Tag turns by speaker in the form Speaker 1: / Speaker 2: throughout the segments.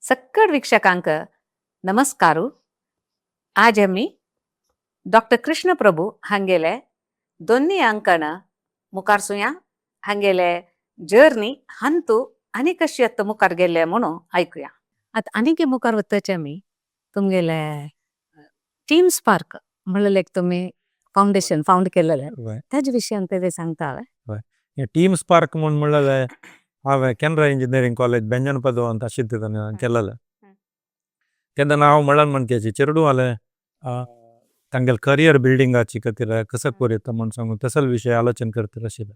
Speaker 1: सक्कड वीक्षकांक नमस्कारू. आज आम्ही डॉक्टर कृष्ण प्रभू हांगेले दोन्ही अंकण मुखारसुया हांगेले जर्नी हंतू आनी कशी आत्ता मुखार गेले म्हणून ऐकूया. आता आनीक मुखार वतचे आमी तुमगेले टीम स्पार्क म्हणलें तुम्ही फाउंडेशन फाउंड केलेले त्याच विशयान ते सांगता.
Speaker 2: टीम स्पार्क म्हणलें हांवें केनरा इंजिनियरिंग कॉलेज बेंजनपदो ಅಂತ शिकताना केलेले. तेन्ना हांव म्हणकेची चेडू आले तांगेल करियर बिल्डिंगाची खातीर कसं करूं म्हणून सांगून तसल विशय आलोचन करता आशिल्ले.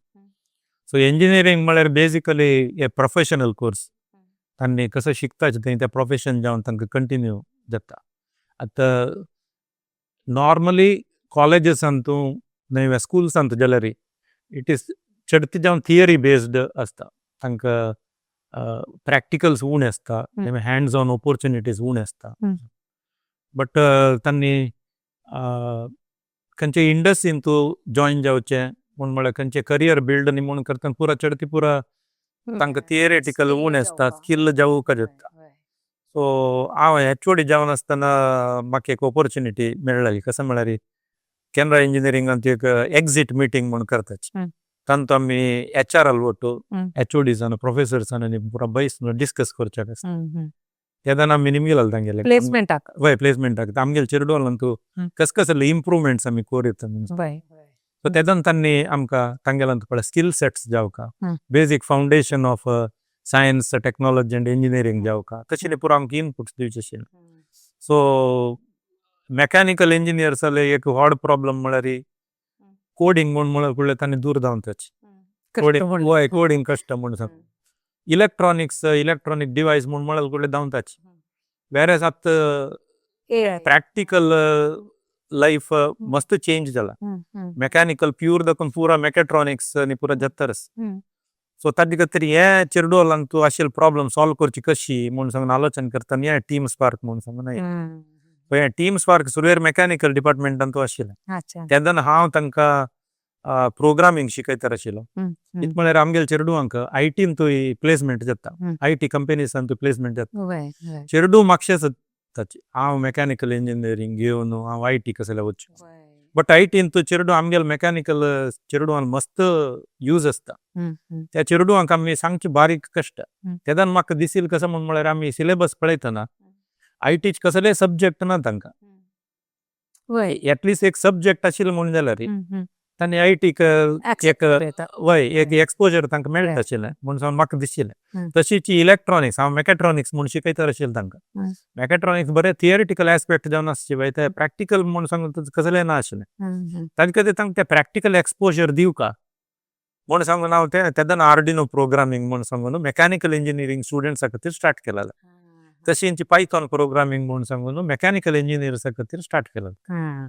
Speaker 2: सो इंजिनियरिंग म्हळ्यार बेजिकली ए प्रोफेशनल कोर्स तांणी कसं शिकताचे थंय तें प्रोफेशन जावन तांकां कंटिन्यू जाता. आतां नॉर्मली कॉलेजीसांत तूं न्हय स्कूल्सांत जाल्यार इट इज चडती जावन थियरी बेस्ड आसता. तांकां प्रॅक्टिकल्स उणे आसता, हँड्स ऑन ऑपॉर्च्युनिटीज उणे आसता. बट तांणी खंयचे इंडस्ट्रीन तूं जॉयन जावचें म्हूण म्हळ्यार खंयचें करियर बिल्ड न्ही म्हूण करतना पुरा चडती पुरा तांकां थियरेटिकल उणे आसता, स्कील जावूंक जाता. सो हांव एचओडी जावन आसतना म्हाका एक ऑपॉर्च्युनिटी मेळ्ळी. कसं म्हळ्यार केनरा इंजिनियरिंगांत एक एक्झिट मिटींग म्हूण करताची. तांतूं आमी HR वटू HODसान प्रोफेसर्सान आनी पुरा बसून डिस्कस करच्याक आसता. तेन्ना आमी निमगेले तांगेले
Speaker 1: प्लेसमेंटाक
Speaker 2: प्लेसमेंटाक आमगेले चेडवान तूं कस कसले इम्प्रुवमेंट्स आमी करीत. सो तेदन तांणी आमकां तांगेलांत पळय स्कील सेट्स जावका, basic foundation of science technology and engineering जावका तशें पुरो आमकां इनपुट्स दिवचे आशिल्ले. सो मेकॅनिकल इंजिनियर्स जाले एक व्हड प्रॉब्लम म्हळ्यार कोडिंग म्हळ्यार तांणी दूर धांवताची. कोडिंग कष्ट म्हणून सांग. इलेक्ट्रॉनिक डिवायस म्हळ्यार धांवताची. वेरेज आतां प्रॅक्टिकल लायफ मस्त चेंज जाला. मेकॅनिकल प्यूर दाखोवन पुरा मेकॅट्रॉनिक्स आनी पुरा जत्तरस. सो ताजे खातीर हे चेडवांक तूं आशिल्ली प्रॉब्लम सॉल्व करची कशी म्हणून सांगून आलोचन करतना हे टीम स्पार्क म्हणून सांगून हे टीम स्पार्क सुरवेर मेकॅनिकल डिपार्टमेंटान तूं आशिल्लें. तेन्ना हांव तांकां प्रोग्रामींग शिकयता आशिल्लो. इत म्हळ्यार आमगेले चेडवांक ITन तूं प्लेसमेंट जाता, IT कंपनीसान तूं प्लेसमेंट जाता. चेडू म्हापशें जाताची हांव मेकॅनिकल इंजिनियरिंग घेवन हांव IT कसले वचचें. बट ITन तूं चेडू आमगेले मेकॅनिकल चेडवान मस्त यूज आसता. त्या चेडवांक आमी सांगची बारीक कश्ट. तेन्ना म्हाका दिसिल्लें कसं म्हळ्यार आमी सिलेबस पळयतना IT कसले सब्जेक्ट ना तांकां. एटलिस्ट एक सब्जेक्ट आशिल्लो म्हणून जाल्यार तांणी ITक एक एक्सपोजर तांकां मेळटा आशिल्लें म्हणून सांगून म्हाका दिशिल्लें. तशीच इलेक्ट्रॉनिक्स हांव मेकॅट्रॉनिक्स म्हूण शिकयता आशिल्लें तांकां. मेकॅट्रॉनिक्स बरें थियरिटिकल एस्पेक्ट जावन आसचे ते प्रॅक्टिकल म्हूण सांगून कसलें ना आशिल्लें. ताजे खातीर तांकां तें प्रॅक्टिकल एक्सपोजर दिवका म्हूण सांगून हांव तेन्ना आर्डिनो प्रोग्रामींग म्हूण सांगून मेकॅनिकल इंजिनियरिंग स्टुडंट्सां खातीर स्टार्ट केलेलें. तशेंच पायथॉन प्रोग्रामींग म्हूण सांगून मेकॅनिकल इंजिनियर्सां खातीर स्टार्ट केलेलें.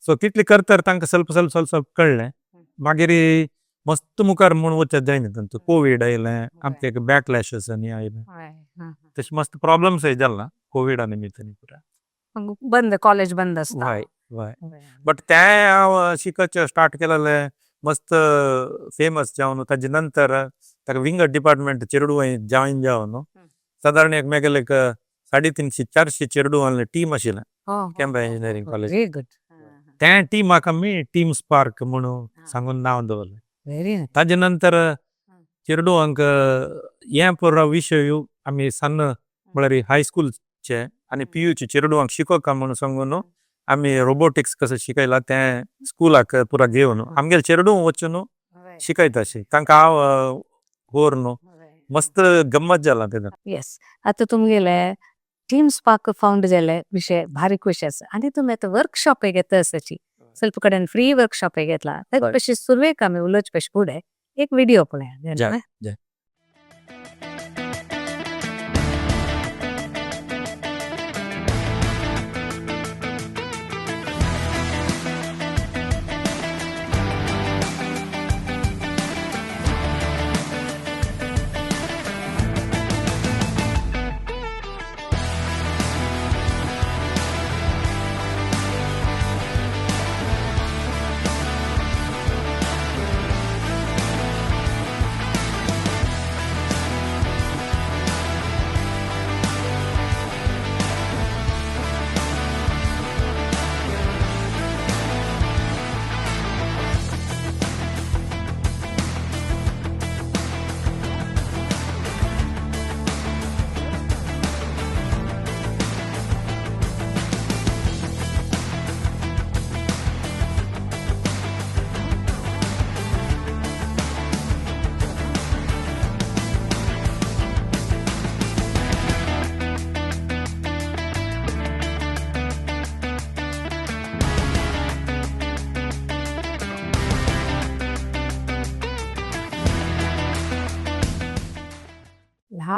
Speaker 2: सो तितलें करतर तांकां ಸ್ವಲ್ಪ कळ्ळें. मागीर मस्त मुखार म्हूण वचत जायना. तांचो कोवीड आयलें, आमकां एक बॅकलॅशस आनी आयलें. तशें मस्त प्रॉब्लम्सूय जाला कोविडा निमित्तान पुरा
Speaker 1: बंद कॉलेज बंद आसता.
Speaker 2: बट तें हांव शिकचें स्टार्ट केलेलें मस्त फेमस जावन ताजे नंतर ताका विंगड डिपार्टमेंट चेडू जॉयन जावन सादारण एक मेगेले 350-400 चेडू टीम आशिल्लें केनरा इंजिनियरिंग कॉलेज. त्या टिमाक आमी टीम स्पार्क म्हणून सांगून नांव दवरलें. ताजे नंतर चेडवांक हे पुरो विशय आमी सान्न म्हळ्यार हायस्कूलचे आनी PUचे चेडवांक शिकोवका म्हणून सांगून आमी रोबोटिक्स कसं शिकयला तें स्कुलाक पुरा घेवन आमगेले चेडू वचून शिकयता अशें तांकां हांव व्हर न्हू मस्त गम्मत जाला तेन्ना.
Speaker 1: येस, आता तुमगेले टीम स्पार्क फाउंड जाले विषय भारी खुश आसा. आनी तुमी आतां वर्कशॉप घेता आसाची ಸ್ವಲ್ಪ कडेन फ्री वर्कशॉप घेतला. तशी सुरवेक आमी उलोवचे पेश फुडें एक व्हिडिओ पळया.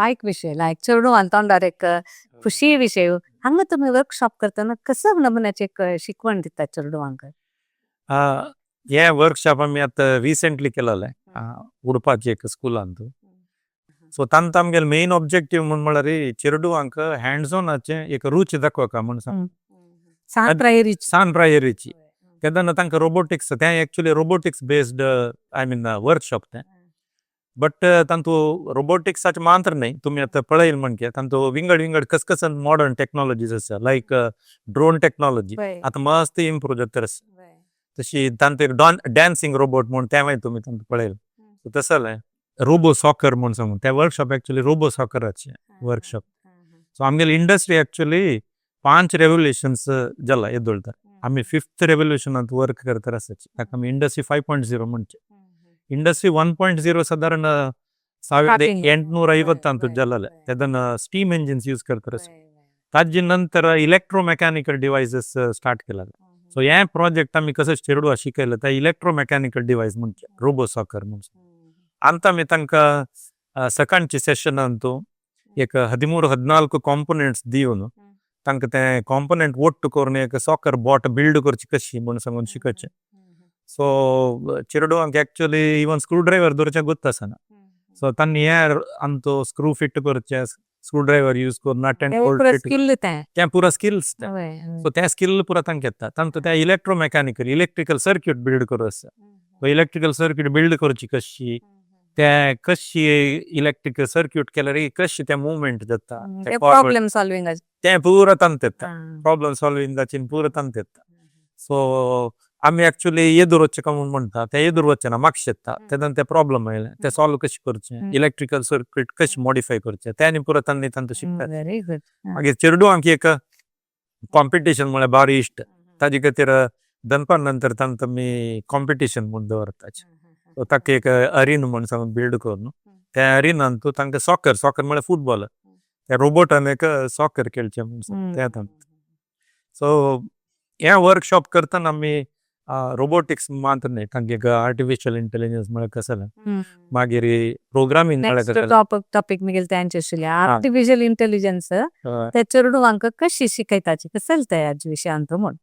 Speaker 1: लायक विषय लायक चेडू तोंडार एक खुशी विषय हांगा तुम्ही वर्कशॉप करतना कसं नमुन्याचे शिकवण दिता चेडवांक?
Speaker 2: हे वर्कशॉप आमी आतां रिसेंटली केलेलें उडपाचे एक स्कुलांत. सो तांत आमगेले मेन ऑब्जेक्टीव म्हळ्यार चेडवांक हँड्स ऑनाचे एक रूच दाखोवका म्हण सान प्रायरीची तेन्ना तांकां रोबोटिक्स तें एक्चुली रोबोटिक्स बेस्ड वर्कशॉप तें. बट तांतू रोबोटिक्साचे मात्र न्ही तुमी आतां पळयल म्हणजे तांतू विंगड विंगड कसकसन मॉडर्न टेक्नॉलॉजीज आसा लायक ड्रोन टेक्नॉलॉजी आतां मस्त इम्प्रूव जाता तशी तांतू एक डॅन्सिंग रोबोट म्हूण तें मागीर तुमी तांतू पळयल तसो जालें रोबो सॉकर म्हूण सांगून त्या वर्कशॉप एक्चुली रोबो सॉकराचे वर्कशॉप. सो आमगेली इंडस्ट्री एक्चुली 5 रेव्होल्युशन्स जाला येदोळता आमी 5th रेव्होल्युशनांत वर्क करता आसाची ताका आमी इंडस्ट्री 5.0 म्हणचे. इंडस्ट्री 1.0 साधारण 1850 जालेले तेदना स्टीम इंजिन्स यूज करता ताजे नंतर इलेक्ट्रोमेकॅनिकल डिवायसेस स्टार्ट केला. सो हे प्रोजेक्ट आमी कसो चेडवा शिकयला ते इलेक्ट्रोमेकॅनिकल डिवायस म्हणचे रोबो सॉकर म्हणून. ಅಂತ ಆಮಿ ತನಕ ಸೆಕೆಂಡ್ ಸೆಷನ್ ಅಂತೂ एक 13-14 ಕಾಂಪೊನೆಂಟ್ಸ್ दिवन तांकां ते कॉम्पोनेंट वट्ट करून एक सॉकर बॉट बिल्ड करची कशी म्हणून सांगून शिकयचे. सो चेडवांक एक्चुअली इवन स्क्रू ड्रायव्हर दवरचे गोत आसना. सो तांणी हे अंतो स्क्रू फिट करचे स्क्रू ड्रायव्हर यूज करून नट एंड बोल्ट तें पुरा स्किल्स सो ते स्किल पुरा तांकां येता. तांकां ते इलेक्ट्रिकल सर्क्यूट बिल्ड करूं आसा. इलेक्ट्रिकल सर्क्यूट बिल्ड करची कशी ते कशी इलेक्ट्रिकल सर्क्यूट केल्यार कशी ते मुवमेंट जाता
Speaker 1: प्रॉब्लेम सॉल्विंग
Speaker 2: ते पुरा तांत येता प्रॉब्लेम सॉल्विंगाची पुरा तांत येता. सो आमी एक्चुअली येदूर वच्चे का म्हूण म्हणटा ते येदूर वच्चे ना मार्क्स येता तेन्ना ते प्रॉब्लेम आयले ते सॉल्व कशें करचे इलेक्ट्रिकल सर्क्यूट कशें मॉडिफाय करचे ते आनी पुरा तांणी तांतू शिकता. मागीर चेडवांक एक कॉम्पिटिशन म्हळ्यार बारी इश्ट ताजे खातीर दनपार नंतर तांकां आमी कॉम्पिटिशन म्हूण दवरताचे. सो ताका एक अरीन म्हूण सांगून बिल्ड करून त्या अरिनान तूं तांकां सॉकर म्हळ्यार फुटबॉल त्या रोबोटान एक सॉकर खेळचे म्हणून ते तांकां. सो हे वर्कशॉप करतना आमी रोबोटिक्स मात्र न्ही तांकां एक आर्टिफिशियल इंटेलिजन्स म्हळ्यार कसो मागीर प्रोग्रामींग
Speaker 1: टॉपिक मिगेल त्यांचे आशिल्ले आर्टिफिशियल इंटेलिजन्स ते चेडवांक कशी शिकयताची कसं त्या विशयांत म्हूण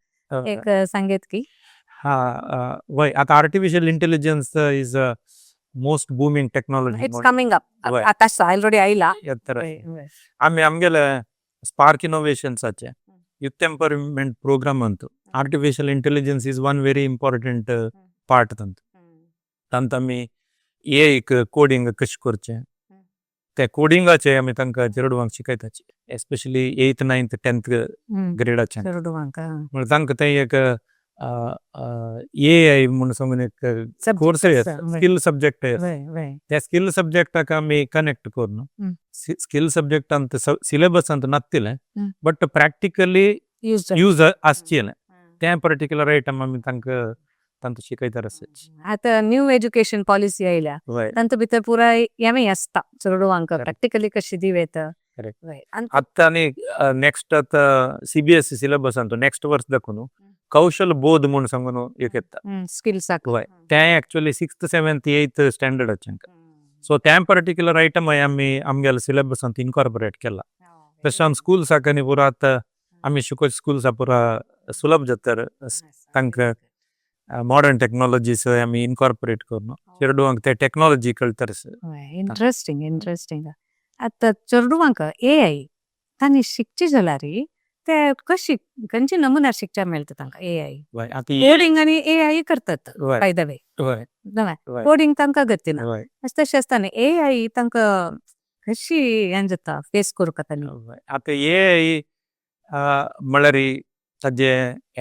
Speaker 1: एक सांगेत की.
Speaker 2: वय आता artificial intelligence is most booming technology
Speaker 1: it's coming up आता ऑलरेडी आयला.
Speaker 2: आमी आमगेले स्पार्क इनोवेशन्साचे यूथ एम्पावरमेंट प्रोग्राम अंतू artificial intelligence is one very important part तांत आमी एक कोडिंग कशें करचें ते कोडिंगाचे आमी तांकां चेडवांक शिकयताचे एस्पेशली 8th 9th 10th ग्रेडाचे म्हळ्यार तांकां ते एक AI म्हणून सांगून एक कोर्स स्किल सब्जेक्ट त्या स्किल सब्जेक्टाक आमी कनेक्ट करून स्किल सब्जेक्टांत सिलेबसांत नासतिलें बट प्रॅक्टिकली यूज आसचें तें पर्टिक्युलर आयटम आमी तांकां तांतू शिकयता आसाची.
Speaker 1: आता न्यू एज्युकेशन पॉलिसी आयल्या तांतू भितर पुरा एमय आसता चेडवांक प्रॅक्टिकली कशी दिवेत.
Speaker 2: आतां आनी नेक्स्ट आतां CBSE सिलेबसांत नेक्स्ट वर्स दाखोवन कौशल बोध म्हणून सांगून एक येता
Speaker 1: स्किल्साक
Speaker 2: तें एक्चुअली 6th 7th 8th स्टँडर्डाचें. सो तें पर्टिक्युलर आयटम आमी आमगेल्या सिलेबसांत इनकॉर्पोरेट केला. तशें स्कुल्साक आनी पुरा आतां आमी शिकोवचे स्कुल्सां पुरा सुलभ जाता तांकां मॉडर्न टेक्नॉलॉजीस आमी इनकॉर्पोरेट करून चेडवांक ते टेक्नॉलॉजी कळटा.
Speaker 1: इंट्रस्टिंग आता चेडवांक AI तांणी शिकची जाल्यार ते कशी खंयचे नमुन्यार शिकच्या मेळटा तांकां AI कोडिंग आनी AI करतात बाय द वे कोडिंग तांकां गती ना तशें आसतना AI तांकां कशी हें जाता फेस करूंक तांणी.
Speaker 2: आतां AI म्हळ्यार ताजे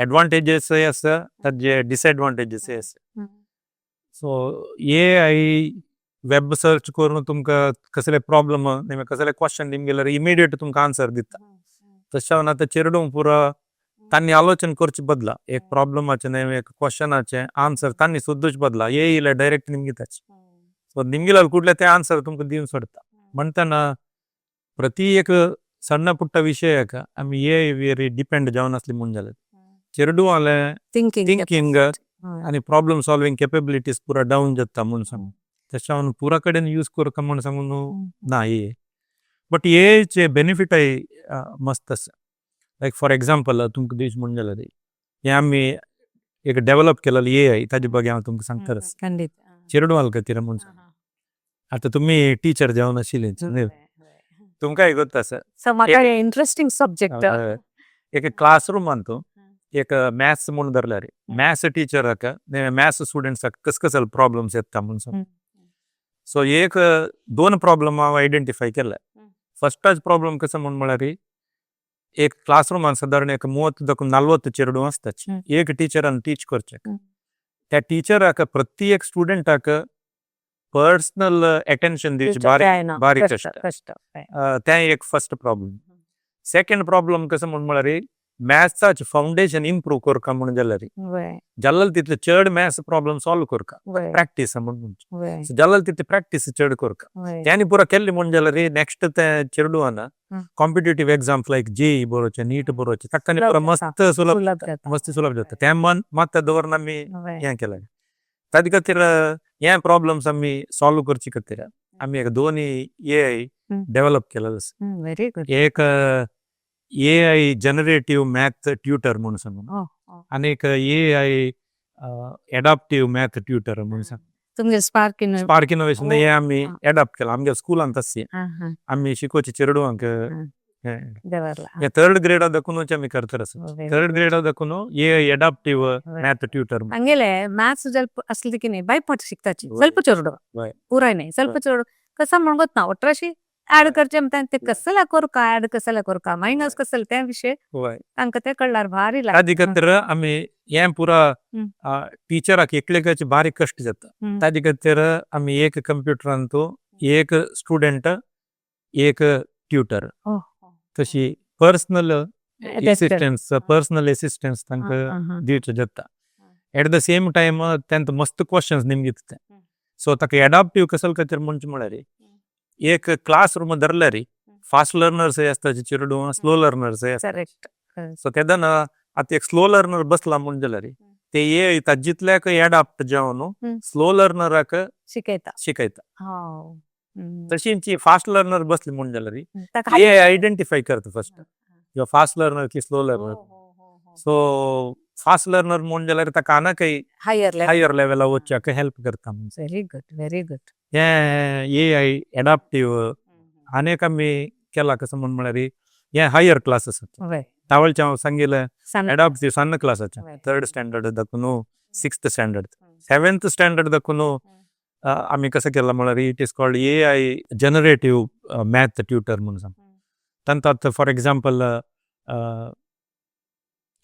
Speaker 2: एडवांटेजीसय आसा ताजे डिसएडवांटेजीसय आसा. सो AI वेब सर्च करून तुमकां कसले प्रॉब्लम कसले क्वेश्चन दिवंक गेल्यार इमिडिएट तुमकां आन्सर दिता. तशें आतां चेडवांक पुरा तांणी आलोचन करचे बदला एक प्रॉब्लमाचे एक क्वेश्चनाचे आन्सर तांणी सोदूचे बदला AI डायरेक्ट निमगिताचे. सो निमगिल्यार कुठले ते आन्सर तुमकां दिवन सोडता म्हणटना प्रति एक सಣ್ಣ ಪುಟ್ಟ ವಿಷಯಕ आमी AI डिपेंड जावन आसली म्हूण जालें. चेडवांले थिंकिंग आनी प्रॉब्लम सॉल्विंग केपेबिलिटीज पुरा डावन जाता म्हूण सांगून तशें पुरा कडेन यूज करूंक म्हूण सांगून ना AI. बट एचे बेनिफिट आहे मस्त असं. लाईक फॉर एक्झाम्पल तुमका दिवस म्हणून झालं हे आम्ही एक डेव्हलप केलेलं AI ताजे बघा हांव तुमकां सांगताच
Speaker 1: खंडित
Speaker 2: चिरडू आलका तिरा म्हणून आता तुम्ही टीचर जावन आशिल्ले तुमकां हे गोत्ता
Speaker 1: म्हाका इंटरेस्टिंग सब्जेक्ट
Speaker 2: एक क्लासरूम आणतो एक मॅथ्स म्हणून धरला रे मॅथ्स टीचर मॅथ्स स्टुडंट्स कस कसं प्रॉब्लेम्स येतात म्हणून सांग सो एक 2 प्रॉब्लेम हांव आयडेंटिफाय केला फस्टाच प्रॉब्लेम कसं म्हणून म्हळ्यार एक क्लासरूमान साधारण एक 30-40 चेडू आसतात एक टीचरान टीच करचे त्या टीचराक प्रत्येक स्टुडंटाक पर्सनल अटेन्शन दिवचे बारीक कष्ट तें एक फर्स्ट प्रॉब्लेम. सेकंड प्रॉब्लेम कसं म्हणून म्हळ्यार मॅथ्साचे फाउंडेशन इम्प्रूव करका म्हणून जाल्यार जाल्यार तितले चड मॅथ्स प्रॉब्लेम सॉल्व करका प्रॅक्टीस म्हणून जाल्यार तितले प्रॅक्टीस चड करका त्यांनी पुरा केल्ले म्हणून जाल्यार नेक्स्ट ते चेडूआना कॉम्पिटेटिव्ह एग्जाम्स लायक JEE बरोवचे नीट बरोवचे ताका पुरा मस्त सुलभ जाता तें मात दवरून आमी हें केलें ताजे खातीर हे प्रॉब्लेम्स आमी सॉल्व करचे खातीर आमी एक 2 AI डेव्हलप केलेलो एक AI जनरेटिव्ह मॅथ ट्युटर म्हणून सांगून आणि एक AI एडॅप्टिव्ह मॅथ ट्युटर म्हणून सांग
Speaker 1: तुमगे स्पार्क
Speaker 2: इनोवेशन हे आमी एडॅप्ट केला आमगे स्कुलान तशें आमी शिकोवचे चेडवांक थर्ड ग्रेडा दाखूनच आमी करता थर्ड ग्रेडा दाखून AI एडॅप्टिव्ह मॅथ ट्युटर
Speaker 1: ಹಂಗೆಲೆ ಮ್ಯಾಥ್ಸ್ ಸ್ವಲ್ಪ ಅಸಲಿಕ್ಕೆ ಭಯಪಟ್ಟು ಸಿಕ್ತಾಚಿ ಸ್ವಲ್ಪ ಚೋರುಡು ಪೂರಾಯ್ನೆ ಸ್ವಲ್ಪ ಚೋರುಡು कसा म्हणत ना अठराशे ऍड करचे म्हणता ते कसला करू का ऍड कसला करू का मायनस कसला त्या विषय तांकां ते कळल्यार भारी
Speaker 2: ताजे खातीर आमी हे पुरा टीचराक एकल्याचे बारीक कश्ट जाता ताजे खातीर आमी एक कंप्युटरान तो एक स्टुडंट एक ट्युटर तशी पर्सनल असिस्टन्स तांकां दिवचें जाता एट द सेम टायम तेंत मस्त क्वेश्चन्स निमगे दिता सो ताका एडॅप्टिव्ह कसले खातीर म्हणचे म्हळ्यार एक क्लास रूम धरल्यार फास्ट लर्नर्स आसता चेडू स्लो लर्नर्स आसता सो तेदन आतां एक स्लो लर्नर बसला म्हणून जाल्यार ते AI ताजितल्याक एडॅप्ट जावन स्लो लर्नराक शिकयता तशींची फास्ट लर्नर बसली म्हणून जाल्यार AI आयडेंटिफाय करता फर्स्ट यो फास्ट लर्नर की slow learner so fast learner म्हणून जाल्यार ताका आनाकय हायर लेवला वचपाक हेल्प करता
Speaker 1: व्हेरी गुड
Speaker 2: हे AI एडॅप्टिव्ह आनीक आमी केला कसं म्हणून म्हळ्यार हे हायर क्लास आसात तावळचे हांव सांगिल्लें एडॅप्टिव्ह सन्न क्लासाचे 3rd स्टँडर्ड दाखून 6th स्टँडर्ड 7th स्टँडर्ड दाखून आमी कसं केला म्हळ्यार it is called AI generative math tutor म्हणून सांग तांतात फॉर एक्झाम्पल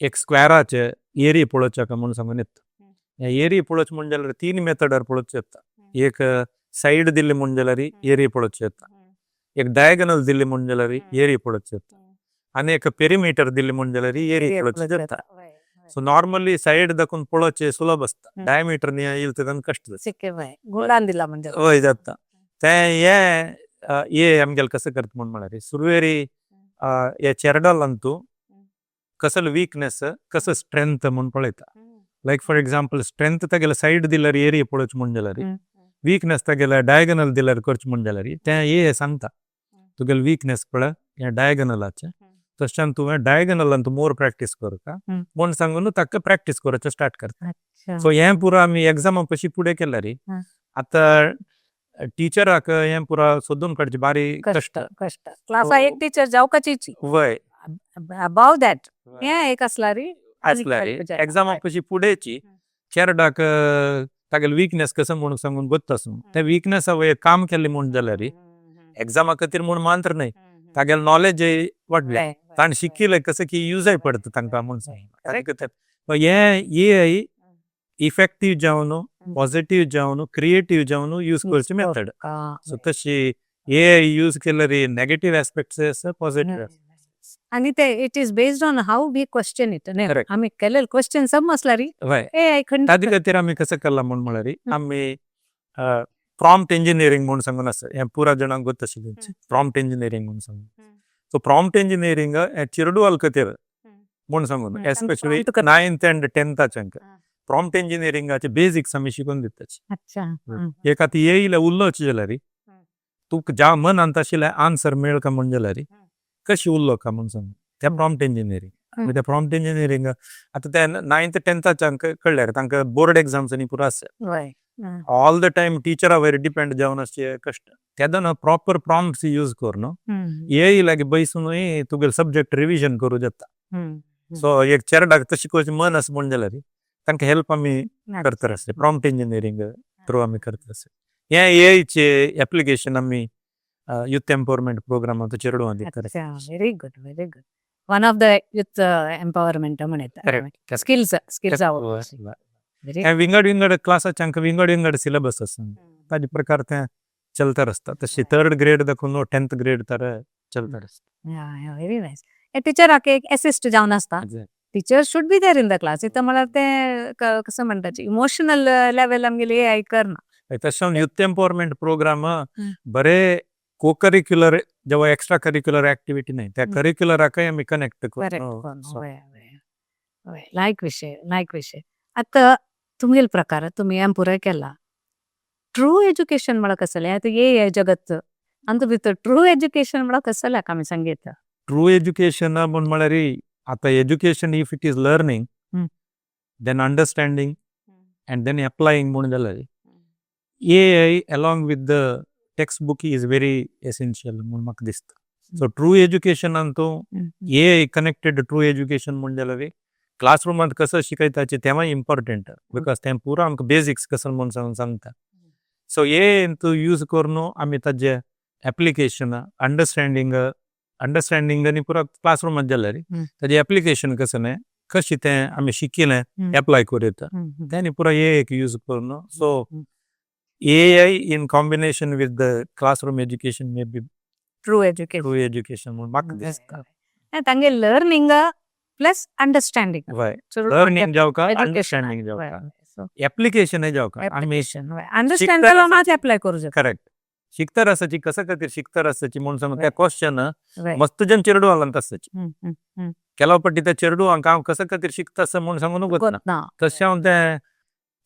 Speaker 2: एक स्क्वेराचे एरिया पळोवचे म्हणून सांगून येता एरिया पळोवचे म्हणून जाल्यार 3 मेथडार पळोवचे येता एक साइड दिल्ली म्हणून जाल्यार एरिया पळोवचे येता एक डायगोनल दिल्ली म्हणून जाल्यार एरिया पळोवचे येता आनी एक पेरिमीटर दिल्ली म्हणून जाल्यार एरिया पळोवचे येता सो नॉर्मली साइड दाखून पळोवचे सुलभ आसता डायमीटर येयला तेदन कष्ट जाता हय जाता तें हे आमगेले कसं करता म्हणून म्हळ्यार सुरवेरी हे चेरडालान तूं कसलो वीकनेस कसं स्ट्रेंथ म्हणून पळयता लायक फॉर एक्झाम्पल स्ट्रेंथ तागेले साइड दिल्यार एरिया पळोवचे म्हणून जाल्यार वीकनेस तागेले डायगोनल दिल्यार करचे म्हणून जाल्यार तें हे सांगता तुगेले वीकनेस पळय हे डायगोनलाचे तशें तुवें डायगोनलान तूं मोर प्रॅक्टीस करता म्हूण सांगून ताका प्रॅक्टीस करचे स्टार्ट करता सो हें पुरो आमी एग्जामा पशी फुडें केल्यार आतां टीचराक हें पुरा सोदून काडचें बारी कष्ट
Speaker 1: क्लासा एक टीचर जावकाची
Speaker 2: वय
Speaker 1: अबाव दॅट हें एक आसल्यार
Speaker 2: एग्जामा पशी फुडेंची चेरडाक तागेले वीकनेस कसं म्हणून सांगून गोत्तासून त्या वीकनेसा वयर काम केलें म्हणून जाल्यार एग्जामा खातीर म्हूण मात्र न्हय तागेलें नॉलेज वाडलें ताणें शिकिल्लें कसं की यूजय पडटा तांकां म्हणून सांग हे इफेक्टीव जावन पॉझिटिव्ह जावन क्रिएटीव जावन यूज करचे मेथड सो तशी AI यूज केल्यार नेगेटिव्ह एस्पेक्ट्स आसा पॉझिटिव्ह
Speaker 1: आणि ते it is based on how we question it आमी केलेले क्वेश्चन समजल्यार AI
Speaker 2: ताजे खातीर आमी कसं केला म्हणून म्हळ्यार आमी प्रॉम्प्ट इंजिनियरींग म्हणून सांगून आसा हें पुरा जाणांक गोत आशिल्लें प्रॉम्प्ट इंजिनियरींग म्हणून सांगून सो प्रॉम्प्ट इंजिनियरींग हे चिरडुआल खातीर म्हणून सांगून especially 9th and 10th prompt इंजिनियरिंगाचे बेसिक्स आमी शिकून दिताचे एक आतां येयले उरलोच जाल्यार तुका ज्या मन अंत आशिल्लें आन्सर मेळ काय म्हण जाल्यार कशी उरलो काय म्हण सांग त्या प्रॉम्प्ट इंजिनियरींग त्या प्रॉम्प्ट इंजिनियरींग आतां त्या 9th 10th कळल्यार तांकां बोर्ड एग्जाम्स आनी पुरो आसा ऑल द टायम टीचरा वयर डिपेंड जावन अशें कश्ट तेदोन प्रॉपर प्रॉम्प्ट्स यूज कर न्हू ये लागी बैसूनय तुगेले सब्जेक्ट रिविजन करूं जाता सो एक चेरडाक तशी शिकोवचें मन आसा म्हण जाल्यार तांकां हेल्प आमी करता आसले प्रॉम्प्ट इंजिनियरींग थ्रू आमी करता आसले हे एआयचे एप्लिकेशन आमी यूथ एम्पावरमेंट प्रोग्रामांत चेडवां दिता
Speaker 1: very good one of the youth empowerment म्हणटा स्किल्स
Speaker 2: विंगड क्लासाचे हांकां विंगड सिलेबस आसा ताजे प्रकार ते चलता आसता तशी 3rd ग्रेड दाखोवन 10th ग्रेड तर चलता आसता
Speaker 1: व्हेरी नायस टिचराक एक असिस्ट जावन आसता teacher should be there in the class इथं मला ते कसं म्हणतात इमोशनल लेवल आमगेली एआय करना
Speaker 2: तशें यूथ एम्पावरमेंट प्रोग्राम बरे को करिक्युलर जेव्हा एक्स्ट्रा करिक्युलर ऍक्टिव्हिटी नाही त्या करिक्युलराकय आमी कनेक्ट करतो
Speaker 1: लायक विषय आता तुमगेल प्रकार तुम्ही एम्पुराय केला ट्रू एज्युकेशन म्हणा कसले आता ये जगत अंत भितर ट्रू एज्युकेशन म्हणा कसले आमी सांगितलं
Speaker 2: ट्रू एज्युकेशन म्हण म्हळ्यार आता education if it is learning then understanding and then applying म्हण जाल्यार AI along with the textbook is very essential म्हण म्हाका दिसता सो ट्रू एज्युकेशनान तूं एआय कनेक्टेड ट्रू एज्युकेशन म्हण जाल्यार क्लासरूमांत कसं शिकयताचें तेंवूय इम्पॉर्टंट बिकॉज तें पुरो आमकां बेसिक्स कसं म्हण सांगता सो ए तूं यूज करून आमी ताजे एप्लिकेशन अंडरस्टँडिंग आनी पुरो क्लासरूमांत जाल्यार ताजें एप्लिकेशन कसं न्हय कशें तें आमी शिकिल्लें एप्लाय करूं येता तें पुरो एक यूज करून so AI in combination with the classroom education may be
Speaker 1: true education
Speaker 2: म्हूण म्हाका दिसता
Speaker 1: तांगे लर्निंग प्लस अंडरस्टँडिंग
Speaker 2: लर्निंग जावका अंडरस्टँडिंग जावका एप्लिकेशन जावका आमी
Speaker 1: अंडरस्टँड एप्लाय करूं शकता
Speaker 2: करेक्ट शिकता आसाची कसा खातीर शिकता आसाची म्हूण सांगून त्या क्वेश्चन मस्त जन चेडू आलांत आसाची केलो पट्टी त्या चेडूंक हांव कसा खातीर शिकता आसा म्हूण सांगून वतना तशें हांव तें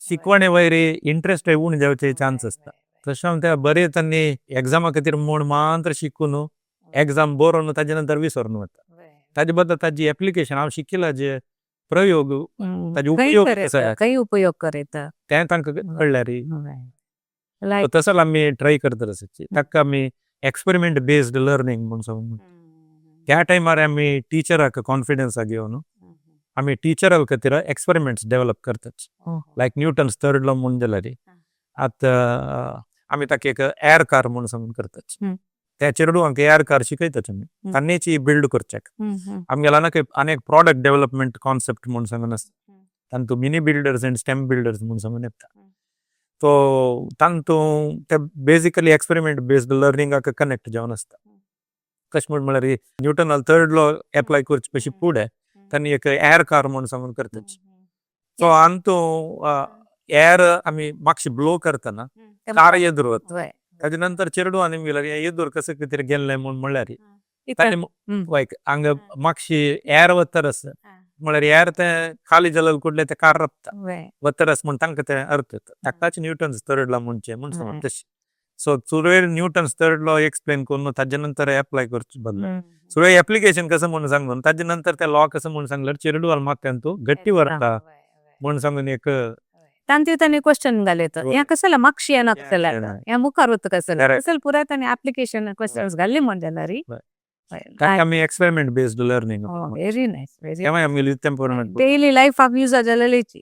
Speaker 2: शिकवणे वयर इंट्रस्ट उण जावचे चान्स आसता तशें हांव तें बरें तांणी एग्जामा खातीर म्हूण मात्र शिकून एग्जाम बरोवन ताजे नंतर विसरून वता ताजे बद्दल ताजी एप्लिकेशन हांव शिकिला जे प्रयोग ताजे
Speaker 1: उपयोग करता
Speaker 2: तें तांकां कळल्यार तसो आमी ट्राय करता आसाची ताका आमी एक्सपेरिमेंट बेस्ड लर्निंग म्हूण सांगून त्या टायमार आमी टिचराक कॉन्फिडन्सा घेवन आमी टिचरा खातीर एक्सपेरिमेंट्स डेव्हलप करतात लायक न्यूटन्स 3rd लॉ म्हूण जाल्यार आतां आमी ताका एक एअर कार म्हूण सांगून करतात त्या चेडूंक एअर कार शिकयतात आमी तांणीच बिल्ड करच्याक आमगेला आनीक प्रॉडक्ट डेव्हलपमेंट कॉन्सेप्ट म्हूण सांगून आसता तांतू mini builders and STEM builders म्हूण सांगून येता तो तांतू ते बेसिकली एक्सपेरिमेंट बेस्ड लर्निंगाक कनेक्ट जावन आसता कशें म्हळ्यार न्यूटनाल 3rd लॉ एप्लाय करचे पयलीं फुडें तांणी एक एअर कार म्हूण सांगून करतात सो आंतू एअर आमी मातशी ब्लो करतना कार येदूर वता ताजे नंतर चेडू आनी म्हळ्यार येदूर कसं खातीर गेल्लें म्हूण म्हळ्यार हांगा मातशी एअर वतर आसा म्हळ्यार एअर तें खाली जालें कुडलें तें कार रपता वतर आसा म्हूण तांकां तें अर्थ येता ताकाच न्यूटन्स 3rd लॉ म्हणचे म्हूण सांगून तशें सो सुरवेर न्यूटन्स 3rd लॉ एक्सप्लेन करून ताजे नंतर एप्लाय करचे बदल सुरवेर एप्लिकेशन कसं म्हूण सांगून ताजे नंतर ते लॉ कसं म्हूण सांगल्यार चेडू म्हाका तूं गट्टी व्हरता म्हूण सांगून एक
Speaker 1: तांणी क्वेश्चन घालयत हें कसलें म्हाका येना कसलें हें मुखार वता कसलें पुराय तांणी एप्लिकेशन क्वेश्चन्स घाल्ली म्हण जाल्यार
Speaker 2: आमी experiment based learning
Speaker 1: very nice
Speaker 2: आमी temperament
Speaker 1: daily life of use जालेलीची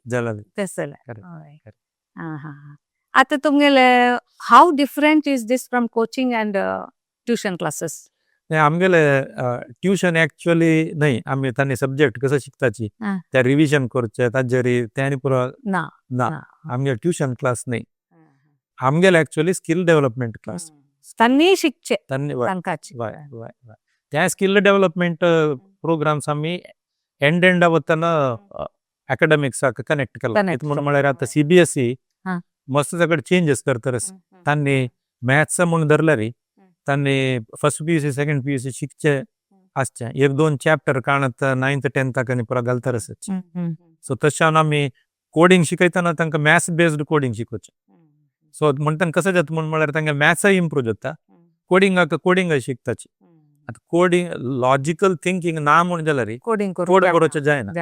Speaker 1: आता तुमगेले how different is this from coaching and tuition classes
Speaker 2: आमगेले ट्युशन एक्चुअली न्हय आमी तांणी सब्जेक्ट कसो शिकताची त्या रिविजन करचे ताजेर तें पुरो ना आमगे ट्युशन क्लास न्हय आमगेले एक्चुअली स्किल डेव्हलपमेंट क्लास
Speaker 1: तांणी शिकचे
Speaker 2: त्या स्किल डेव्हलपमेंट प्रोग्राम्स आमी एंड वतना अकॅडमिक्साक कनेक्ट केला म्हणून म्हळ्यार आतां सीबीएसई मस्त सगळे चेंजीस करता तांणी मॅथ्स म्हूण धरल्यार तांणी फर्स्ट PUC सेकंड PUC शिकचे आसचे 1-2 चॅप्टर काणत 9th 10th आनी पुरो घालता आसचे सो तशें आमी कोडिंग शिकयतना तांकां मॅथ्स बेस्ड कोडिंग शिकोवचें सो म्हणटा कसं जाता म्हूण म्हळ्यार तांकां मॅथ्सय इम्प्रूव जाता कोडिंग शिकताची आता कोडिंग लॉजिकल थिंकिंग ना म्हण जाल्यार रे
Speaker 1: कोडिंग
Speaker 2: कोड करूचे जायना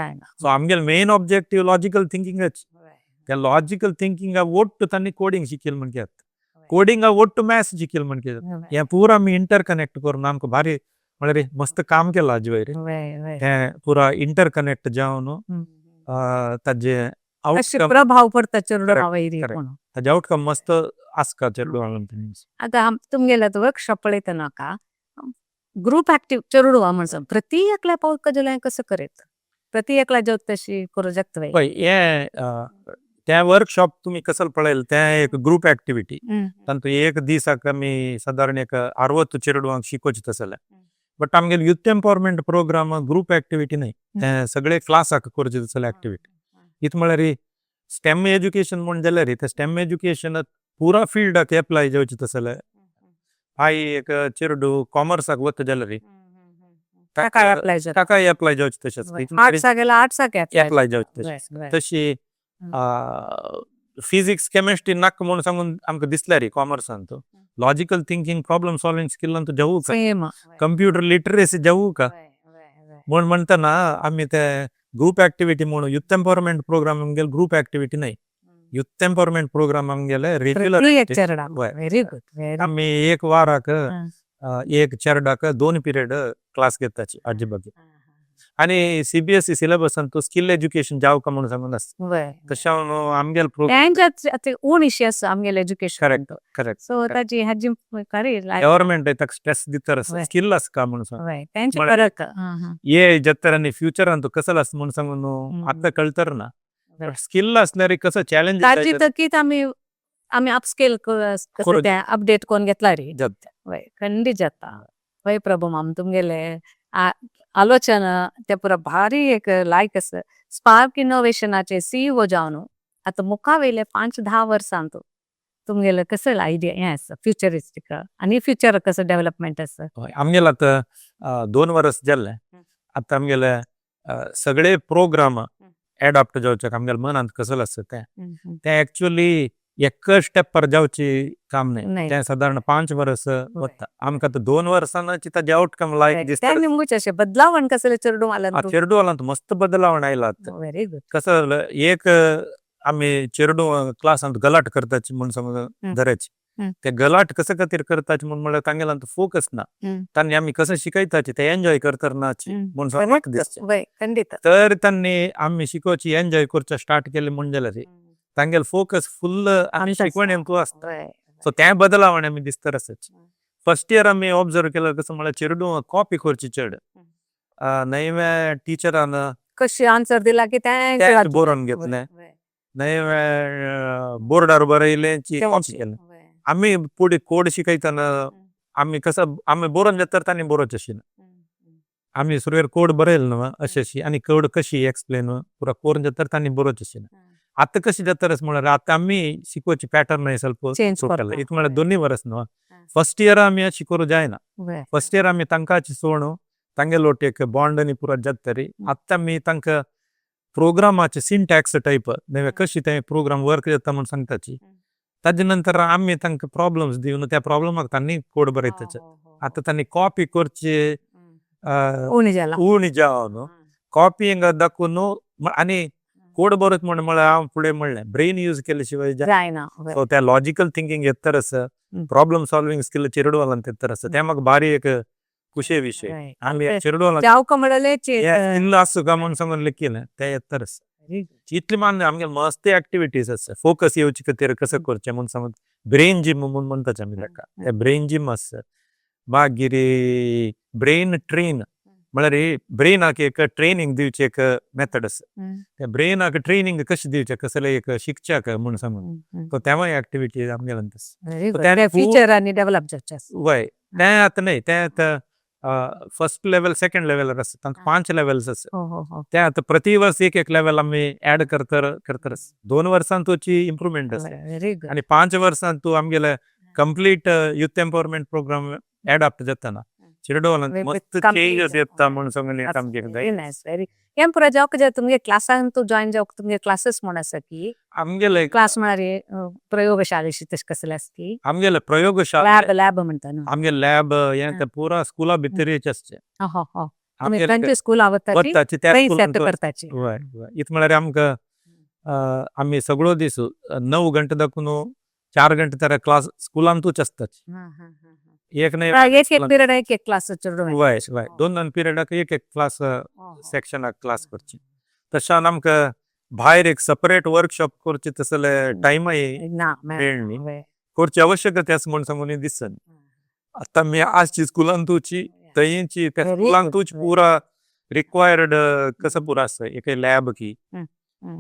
Speaker 2: सो आमगेल मेन ऑब्जेक्टिव्ह लॉजिकल थिंकिंगच त्या लॉजिकल थिंकिंगा वोट तांणी कोडिंग शिकेल म्हण घेत कोडिंगा वोट मॅथ्स शिकेल म्हण घेत हे पुरा आमी इंटरकनेक्ट करून आमकां भारी म्हळ्यार मस्त काम केलं आज रे हे पुरा इंटरकनेक्ट जावन ताजे आउटकम
Speaker 1: प्रभाव पडता चेडूं
Speaker 2: ताजे आउटकम मस्त आसका चेडूं
Speaker 1: आता तुमगेला वर्कशॉप पळयता नाका ग्रुप ऍक्टिव्ह चेडूं म्हणून प्रति एकल्या पावका जाल्यार कसं करेत प्रति एकला जेवत तशी करू शकता
Speaker 2: पळय हे त्या वर्कशॉप तुम्ही कसं पळयल ते एक ग्रुप ऍक्टिव्हिटी तातूंत एक दिसाक आमी सादारण एक 60 चेडवांक शिकोवचे तसले बट आमगेले youth empowerment programme group activity न्हय ते सगळे क्लासाक करचे तसले ऍक्टिव्हिटी इत म्हळ्यार स्टेम एज्युकेशन म्हण जाल्यार ते स्टेम एज्युकेशनात पुरा फिल्डाक एप्लाय जावचे तसले हाय एक चेडू कॉमर्साक वता जाल्यार ताका एप्लाय जावचे तशेंच एप्लाय जावचे तशी फिजिक्स केमिस्ट्री नाक म्हणून सांगून आमकां दिसल्या रे कॉमर्सान तो लॉजिकल थिंकिंग प्रॉब्लम सॉल्विंग स्किलान तो जावू का कंप्युटर लिटरेसी जावू का म्हण म्हणतना आमी ते ग्रुप ऍक्टिव्हिटी म्हणून युथ एम्पावरमेंट प्रोग्राम आमगेले ग्रुप ऍक्टिव्हिटी न्हय युथ एम्पावरमेंट प्रोग्राम आमगेले रेग्युलर आमी एक वाराक एक चेरडाक 2 पिरियड क्लास घेताची हाजे बगे आणि सीबीएसई सिलेबसान तो स्किल एज्युकेशन जावका म्हणून सांगून आसता तशें आमगेले गव्हर्मेंट ताका स्ट्रेस दिता स्किल आसका म्हणून सांग ये जत्तरांनी फ्युचरान तो कसं आसता म्हणून सांगून आता कळतर ना स्किल असल्यार कसं चॅलेंज
Speaker 1: आम्ही अपस्केल अपडेट कोण घेतला रे खंडीत जाता वय प्रभू माम तुमगेले आलोचना ते पुरा भारी एक लायक आसा स्पार्क इनोव्हेशनाचे सीईओ जावन आता मुखा वयले 5-10 वर्सांत तुमगेले कसं आयडिया हे आसा फ्युचरिस्टीक आणि फ्युचर कसं डेव्हलपमेंट आसा
Speaker 2: आमगेले आता 2 वर्स जाल्ले आता आमगेले सगळे प्रोग्राम एडॉप्ट जावचे आमगेले मनांत कसं आसता ते एक्चुअली एक स्टेपार जावची काम न्हय ते साधारण 5 वर्स वता आमकां आता 2 वर्सांची ताजे आउटकम लायक दिसता
Speaker 1: बदलावण कसले
Speaker 2: चेडूवालांत मस्त बदलावण आयला
Speaker 1: व्हेरी गुड
Speaker 2: कसं एक आमी चेडू क्लासांत गलाट करताची म्हूण समज धराची ते गलाट कसं खातीर करताचे म्हूण म्हळ्यार तांगेलो फोकस ना तांणी आमी कसं शिकयताचे ते एन्जॉय करतनाची म्हूण तर तांणी आमी शिकोवची एन्जॉय करचे स्टार्ट केले म्हूण जाल्यार तांगेलो फोकस फुल्ल आमी शिकवणेंतू आसता सो ते बदलावण आमी दिसता आसाची फर्स्ट इयर आमी ऑब्जर्व केलं कसं म्हळ्यार चेडू कॉपी करची चड नवे टिचरान
Speaker 1: कशी आन्सर दिला की ते
Speaker 2: बरोवन घेतले नवे बोर्डार बरयले कॉपी केलें आमी पुढे कोड शिकयतना आमी कसं आमी बरोवन घेता तांणी बरोवचें आशिना आमी सुरवेर कोड बरयल न्हू अशी आनी कोड कशी एक्सप्लेन पुरा कोरून जाता तांणी बरोवचें आशिना आता कशी जाता म्हळ्यार आता आमी शिकोवची पॅटर्न ಸ್ವಲ್ಪ चेंज केला इतू म्हळ्यार 2 वर्स न्हू फर्स्ट इयर आमी अशी करूं जायना फर्स्ट इयर आमी तांकांची सोडून तांगेलो एक बॉन्ड आनी पुरा जाता तरी आतां आमी तांकां प्रोग्रामाचे सिंटॅक्स टायप नवे कशी ते प्रोग्राम वर्क जाता म्हूण सांगताची ताजे नंतर आमी तांकां प्रॉब्लम्स दिवन त्या प्रॉब्लमाक तांणी कोड बरयताचे आतां तांणी कॉपी करची उणी जावन कॉपींग दाखोवन आनी कोड बरोवप म्हळ्यार हांव फुडें म्हणलें ब्रेन यूज केले शिवाय जायना सो त्या लॉजिकल थिंकिंग येतर आसा प्रॉब्लम सॉल्विंग स्किल चेडवालांत येतर आसा ते म्हाका भारी एक खुशे विशय आमी चेडवालांत आसूं का म्हूण सांगून लेखिल्लें ते येतर आसा इतली मान आमगे मस्त एक्टिविटीज आसा फोकस येवचे खातीर कसं करचें म्हूण सांगून ब्रेन जिम म्हूण म्हणटाचे आमी ताका ब्रेन जिम आसा मागीर ब्रेन ट्रेन म्हळ्यार ब्रेनाक एक ट्रेनिंग दिवचे एक मेथड आसा त्या ब्रेनाक ट्रेनिंग कशें दिवचें कसले एक शिकच्याक म्हूण सांगून तो तेवूय एक्टिविटी आमगेल्यान
Speaker 1: फ्युचरांनी डेव्हलप जावचे
Speaker 2: वय ते आतां न्हय ते आतां फर्स्ट लेवल सेकंड लेवल आसा तांकां 5 लेवल्स आसा ते आतां प्रति वर्स एक लेवल आमी ऍड करतर 2 वर्सांत तुची इम्प्रुवमेंट आसा आनी 5 वर्सांत तूं आमगेले complete youth empowerment programme adopt जाता ना चिरडोन मस्त चेंज येता म्हणून सांगले आमगे
Speaker 1: वेरी नाइस वेरी एम पुरा जावक जे तुमगे क्लासान तू जॉइन जावक तुमगे क्लासेस म्हण आसा की
Speaker 2: आमगेले
Speaker 1: क्लास म्हणारे प्रयोगशाळेशी तश कसले असती
Speaker 2: आमगेले प्रयोगशाळा
Speaker 1: लॅब म्हणता न्हू
Speaker 2: आमगे लॅब हे पुरा स्कूला भितरीच असते
Speaker 1: हो हो तुम्ही
Speaker 2: आमगे
Speaker 1: खंयचे स्कूल आवडता
Speaker 2: वताची त्या
Speaker 1: थंय
Speaker 2: स्कूलान
Speaker 1: सेट करताची
Speaker 2: वय इत म्हळ्यार आमकां आमी सगळो दीस 9 घंटे दाखून 4 घंटे तर क्लास स्कूलांतूच असतात एक नाही
Speaker 1: एक पिरियड एक क्लास चेडूं
Speaker 2: वय वय 2 पिरियडाक एक क्लास सेक्शनाक क्लास करची तशान आमकां भायर एक सेपरेट वर्कशॉप करची तसले टायमय
Speaker 1: ना
Speaker 2: मेळ्ळी करची आवश्यकता आसा म्हण सांगून दिसन आता मी आजची स्कूलांतूची थंयची त्या स्कूलांतूच पुरा रिक्वायर्ड कसं पुरा आसा एक लॅब की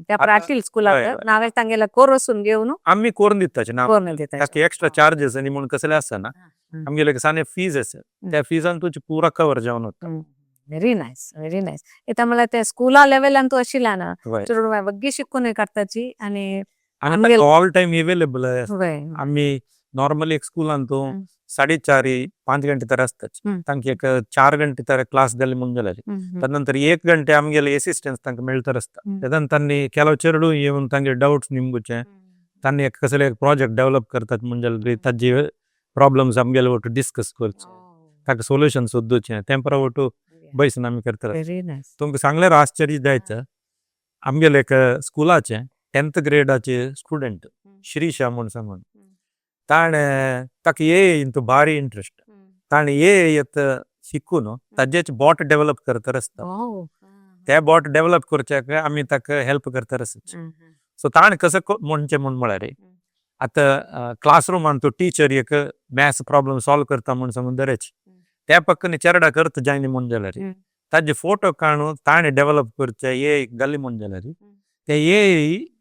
Speaker 1: त्या प्राचील स्कूलात नावे तांगेला कोर्सून घेऊन
Speaker 2: आम्ही करून दिताचे ना
Speaker 1: कोरून दिता
Speaker 2: ताकी एक्स्ट्रा चार्जेस आणि म्हणून कसले आसा ना आमगेले साने फीज आसा त्या फीजान तुझी पुरा कवर जावन होता
Speaker 1: व्हेरी नाइस इता म्हणल्यार ते स्कूला लेवलान तू आशिल्ला ना चेडूं बग्गी शिकून काडटाची आणि
Speaker 2: ऑल टाइम अवेलेबल आम्ही नॉर्मली एक स्कूलान तू 4:30-5 घंटे तर असतात तांक एक 4 घंटे तर क्लास दिले म्हणून जाल्यार तदनंतर 1 घंटे आमगेले असिस्टन्स तांकां मेळतर आसता तेदन तांणी केलो चेडू येवन तांगे डाउट्स निमगुचे तांणी एक कसले प्रोजेक्ट डेव्हलप करतात म्हणजे ताजे प्रॉब्लम्स आमगेले वटू डिस्कस करचे ताका सोल्युशन सोदूचे तेंपरा वटू बैसून आमी करतात तुमकां सांगल्यार आश्चर्य जायचं आमगेले एक स्कुलाचे 10th ग्रेडाचे स्टुडंट श्रीशा म्हणून सांगून ताणें ताका इंतू भारी इंट्रस्ट ताणें येत शिकून ताजेच बॉट डेव्हलप करतर आसता ते बॉट डेव्हलप करच्याक आमी ताका हेल्प करतर आसता सो ताणें कसं म्हणचें म्हूण म्हळ्यार आतां क्लासरूमान तो टीचर एक मॅथ्स प्रॉब्लम सॉल्व करता म्हूण सांगून दरेच त्या पక్కన चेरडा करता जायनी म्हूण जाल्यार ताजे फोटो काडून ताणें डेव्हलप करचे ये घाली म्हूण जाल्यार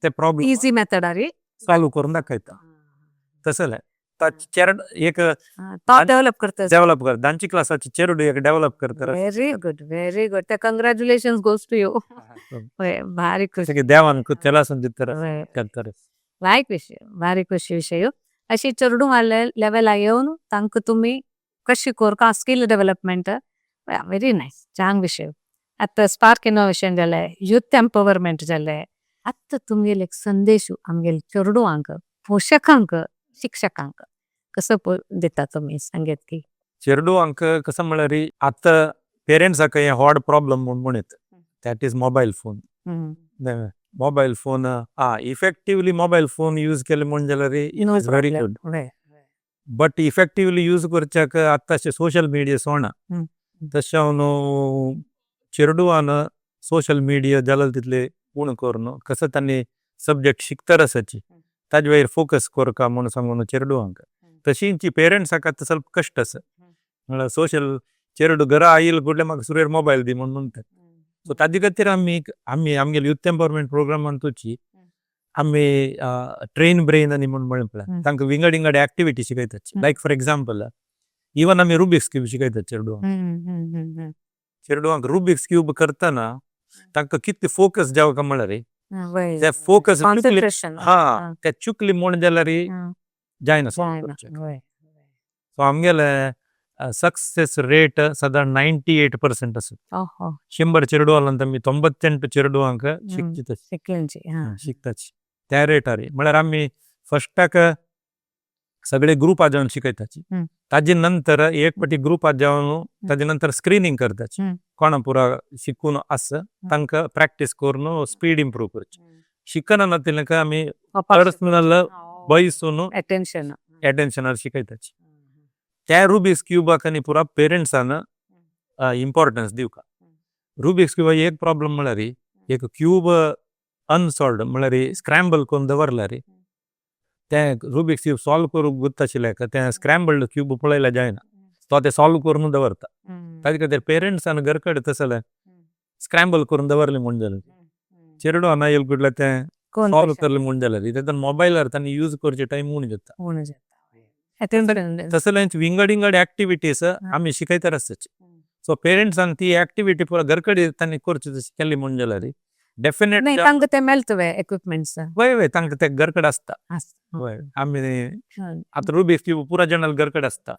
Speaker 2: ते प्रॉब्लम
Speaker 1: इजी मेथडारी
Speaker 2: सॉल्व करून दाखयता तसले चेरड एक
Speaker 1: डेव्हलप करता
Speaker 2: तांची क्लासाची चेरडू एक डेव्हलप करता
Speaker 1: व्हेरी गुड ते कंग्रॅच्युलेशन्स गोज टू यू भारी खुशी
Speaker 2: देवान त्याला संदितर
Speaker 1: भारी खुशी विषय अशी चेडूं लेवला येवन तांकां तुमी कशी कोरका स्किल डेव्हलपमेंट व्हेरी नाइस चांग विषय आतां स्पार्क इनोवेशन जालें यूथ एम्पॉवरमेंट जालें आतां तुमगेले एक संदेश आमगेले चेडूंक पोशकांक शिक्षकांक कसं दिता तुम्ही सांगेत की
Speaker 2: चेडूंक कसं म्हळ्यार आतां पेरेंट्साक हे व्हड प्रॉब्लम म्हणत that is mobile phone effectively mobile phone use केले म्हण जाल्यार very good but effectively use करच्याक आतांचे सोशल मिडिया सोना तशें चेडूआन सोशल मिडिया जाल्यार तितले पूर्ण करून कसं तांणी सब्जेक्ट शिकतर आसाची ताजे वयर फोकस करका म्हूण सांगून चेडूआंक तशींची पेरेंट्साक आतां ಸ್ವಲ್ಪ कश्ट आसा म्हळ्यार सोशल चेडू घरा आयिल्लो गुडले म्हाका सुरेर मोबायल दी म्हूण म्हणटात सो ताजे खातीर आमी आमगे यूथ एम्पॉवरमेंट प्रोग्रामांतूची आमी ट्रेन ब्रेन आनी म्हूण म्हणपला तांकां विंगड विंगड एक्टिविटी शिकयतात लायक फॉर एग्जाम्पल इवन आमी रुबिक्स क्यूब शिकयतात चेडूआंक रुबिक्स क्यूब करतना तांकां कितले फोकस जावं काय म्हळ्यार ते फोकस ते चुकली म्हूण जाल्यार जायना सो आमगेले सक्सेस रेट साधारण 98% आसा 100 चेडूआंक आमी 98 चेडूआंक शिकतात त्या रेटार म्हळ्यार आमी फस्टाक सगळे ग्रुपात जावन शिकयताची ताजे नंतर एक फावटी ग्रुपात जावन ताजे नंतर स्क्रीनिंग करताची कोणा पुरा शिकून आसा तांकां प्रॅक्टीस करून स्पीड इम्प्रूव करची शिकना ना तांकां आमी पर्सनल बसून एटेन्शनार शिकयताची त्या रुबिक्स क्यूबाक आनी पुरा पेरेंट्सान इम्पॉर्टन्स दिवका रुबिक्स क्यूबाक एक प्रॉब्लम म्हळ्यार एक क्यूब अनसॉल्वड म्हळ्यार स्क्रॅम्बल करून दवरल्यार ते रुबिक्स क्यूब सॉल्व करूंक गुत्ताशिल्ल्याक ते स्क्रॅम्बल्ड क्यूब पळयल्यार जायना तो ते सॉल्व करून दवरता ताजे खातीर पेरेंट्सान घरकडेन तसले स्क्रॅम्बल करून दवरले म्हूण जाल्यार चेडू हांगा येयले गुडले ते सॉल्व करले म्हूण जाल्यार तेतून मोबायलार तांणी यूज करचे टायम उणी जाता तसलेंच विंगड विंगड एक्टिविटीज आमी शिकयतात आसताची सो पेरेंट्सान ती एक्टिविटी पुरा घरकडेन तांणी करची तशी केली म्हूण जाल्यार डेफिनेटली
Speaker 1: तांकां ते मेळटवे इक्विपमेंट्स
Speaker 2: वय तांकां ते घरकडेन आसता वय आमी आतां रुबिक्स क्यूब पुरा जाणांक घरकडेन आसता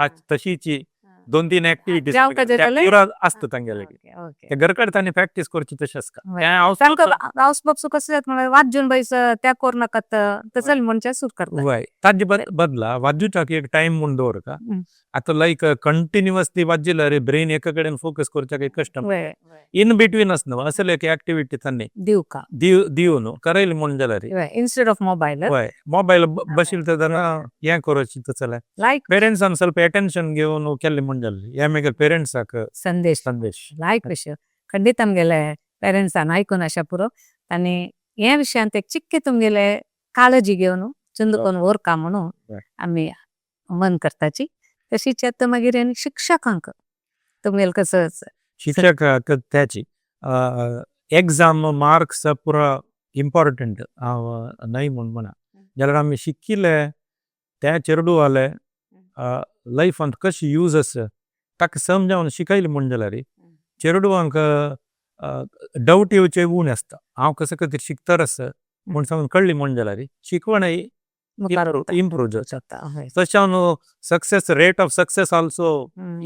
Speaker 2: आज तशीची 2-3 ऍक्टिव्हिटीज
Speaker 1: जावं जाल्यार
Speaker 2: पुरा असतं तांगेले ते घरकडे तांणी प्रॅक्टीस करची तशेंच का
Speaker 1: तांकां हावस बाबसो कशें जाता म्हळ्यार वाजून बैस त्या कोर नाकात तसं म्हणचे सूट करता
Speaker 2: वय ताजे बदला वाजूच्याक एक टाइम म्हूण दवर का आता लायक कंटिन्युअसली वाजयला रे ब्रेन एका कडेन फोकस करच्याक एक कष्ट इन बिटवीन असणं असं एक ऍक्टिव्हिटी तांणी दिव न्हू करयली म्हण जाल्यार
Speaker 1: इन्स्टेड ऑफ मोबाईल
Speaker 2: वय मोबाईल बशील तर जरा हें करची तसले
Speaker 1: लायक
Speaker 2: पेरेंट्सान ಸ್ವಲ್ಪ अटेन्शन घेवन केल्ले म्हण जाल्ले हे मागीर पेरेंट्साक
Speaker 1: संदेश लायक विषय खंडीत आमगेले पेरेंट्सान आयकून अशा पुरो आनी हे विशयांत एक चिक्के तुमगेले काळजी घेवन चंदुकोन व्हरका म्हणून आमी मन करताची तशीच आता मागीर शिक्षकांक तुमगेले कसं
Speaker 2: शिक्षकाक त्याची एग्जाम मार्क्स पुरा इम्पॉर्टंट हांव न्हय म्हूण म्हणा जाल्यार आमी शिकिल्ले त्या चेडवाले लायफांत कशी यूज आसा ताका समजावन शिकयलें म्हण जाल्यार चेडवांक डावट येवचे उण आसता हांव कसं खातीर शिकतर आसा म्हूण सांगून कळ्ळी म्हण जाल्यार शिकवण इम्प्रूव जाता तशें हांव success rate of success also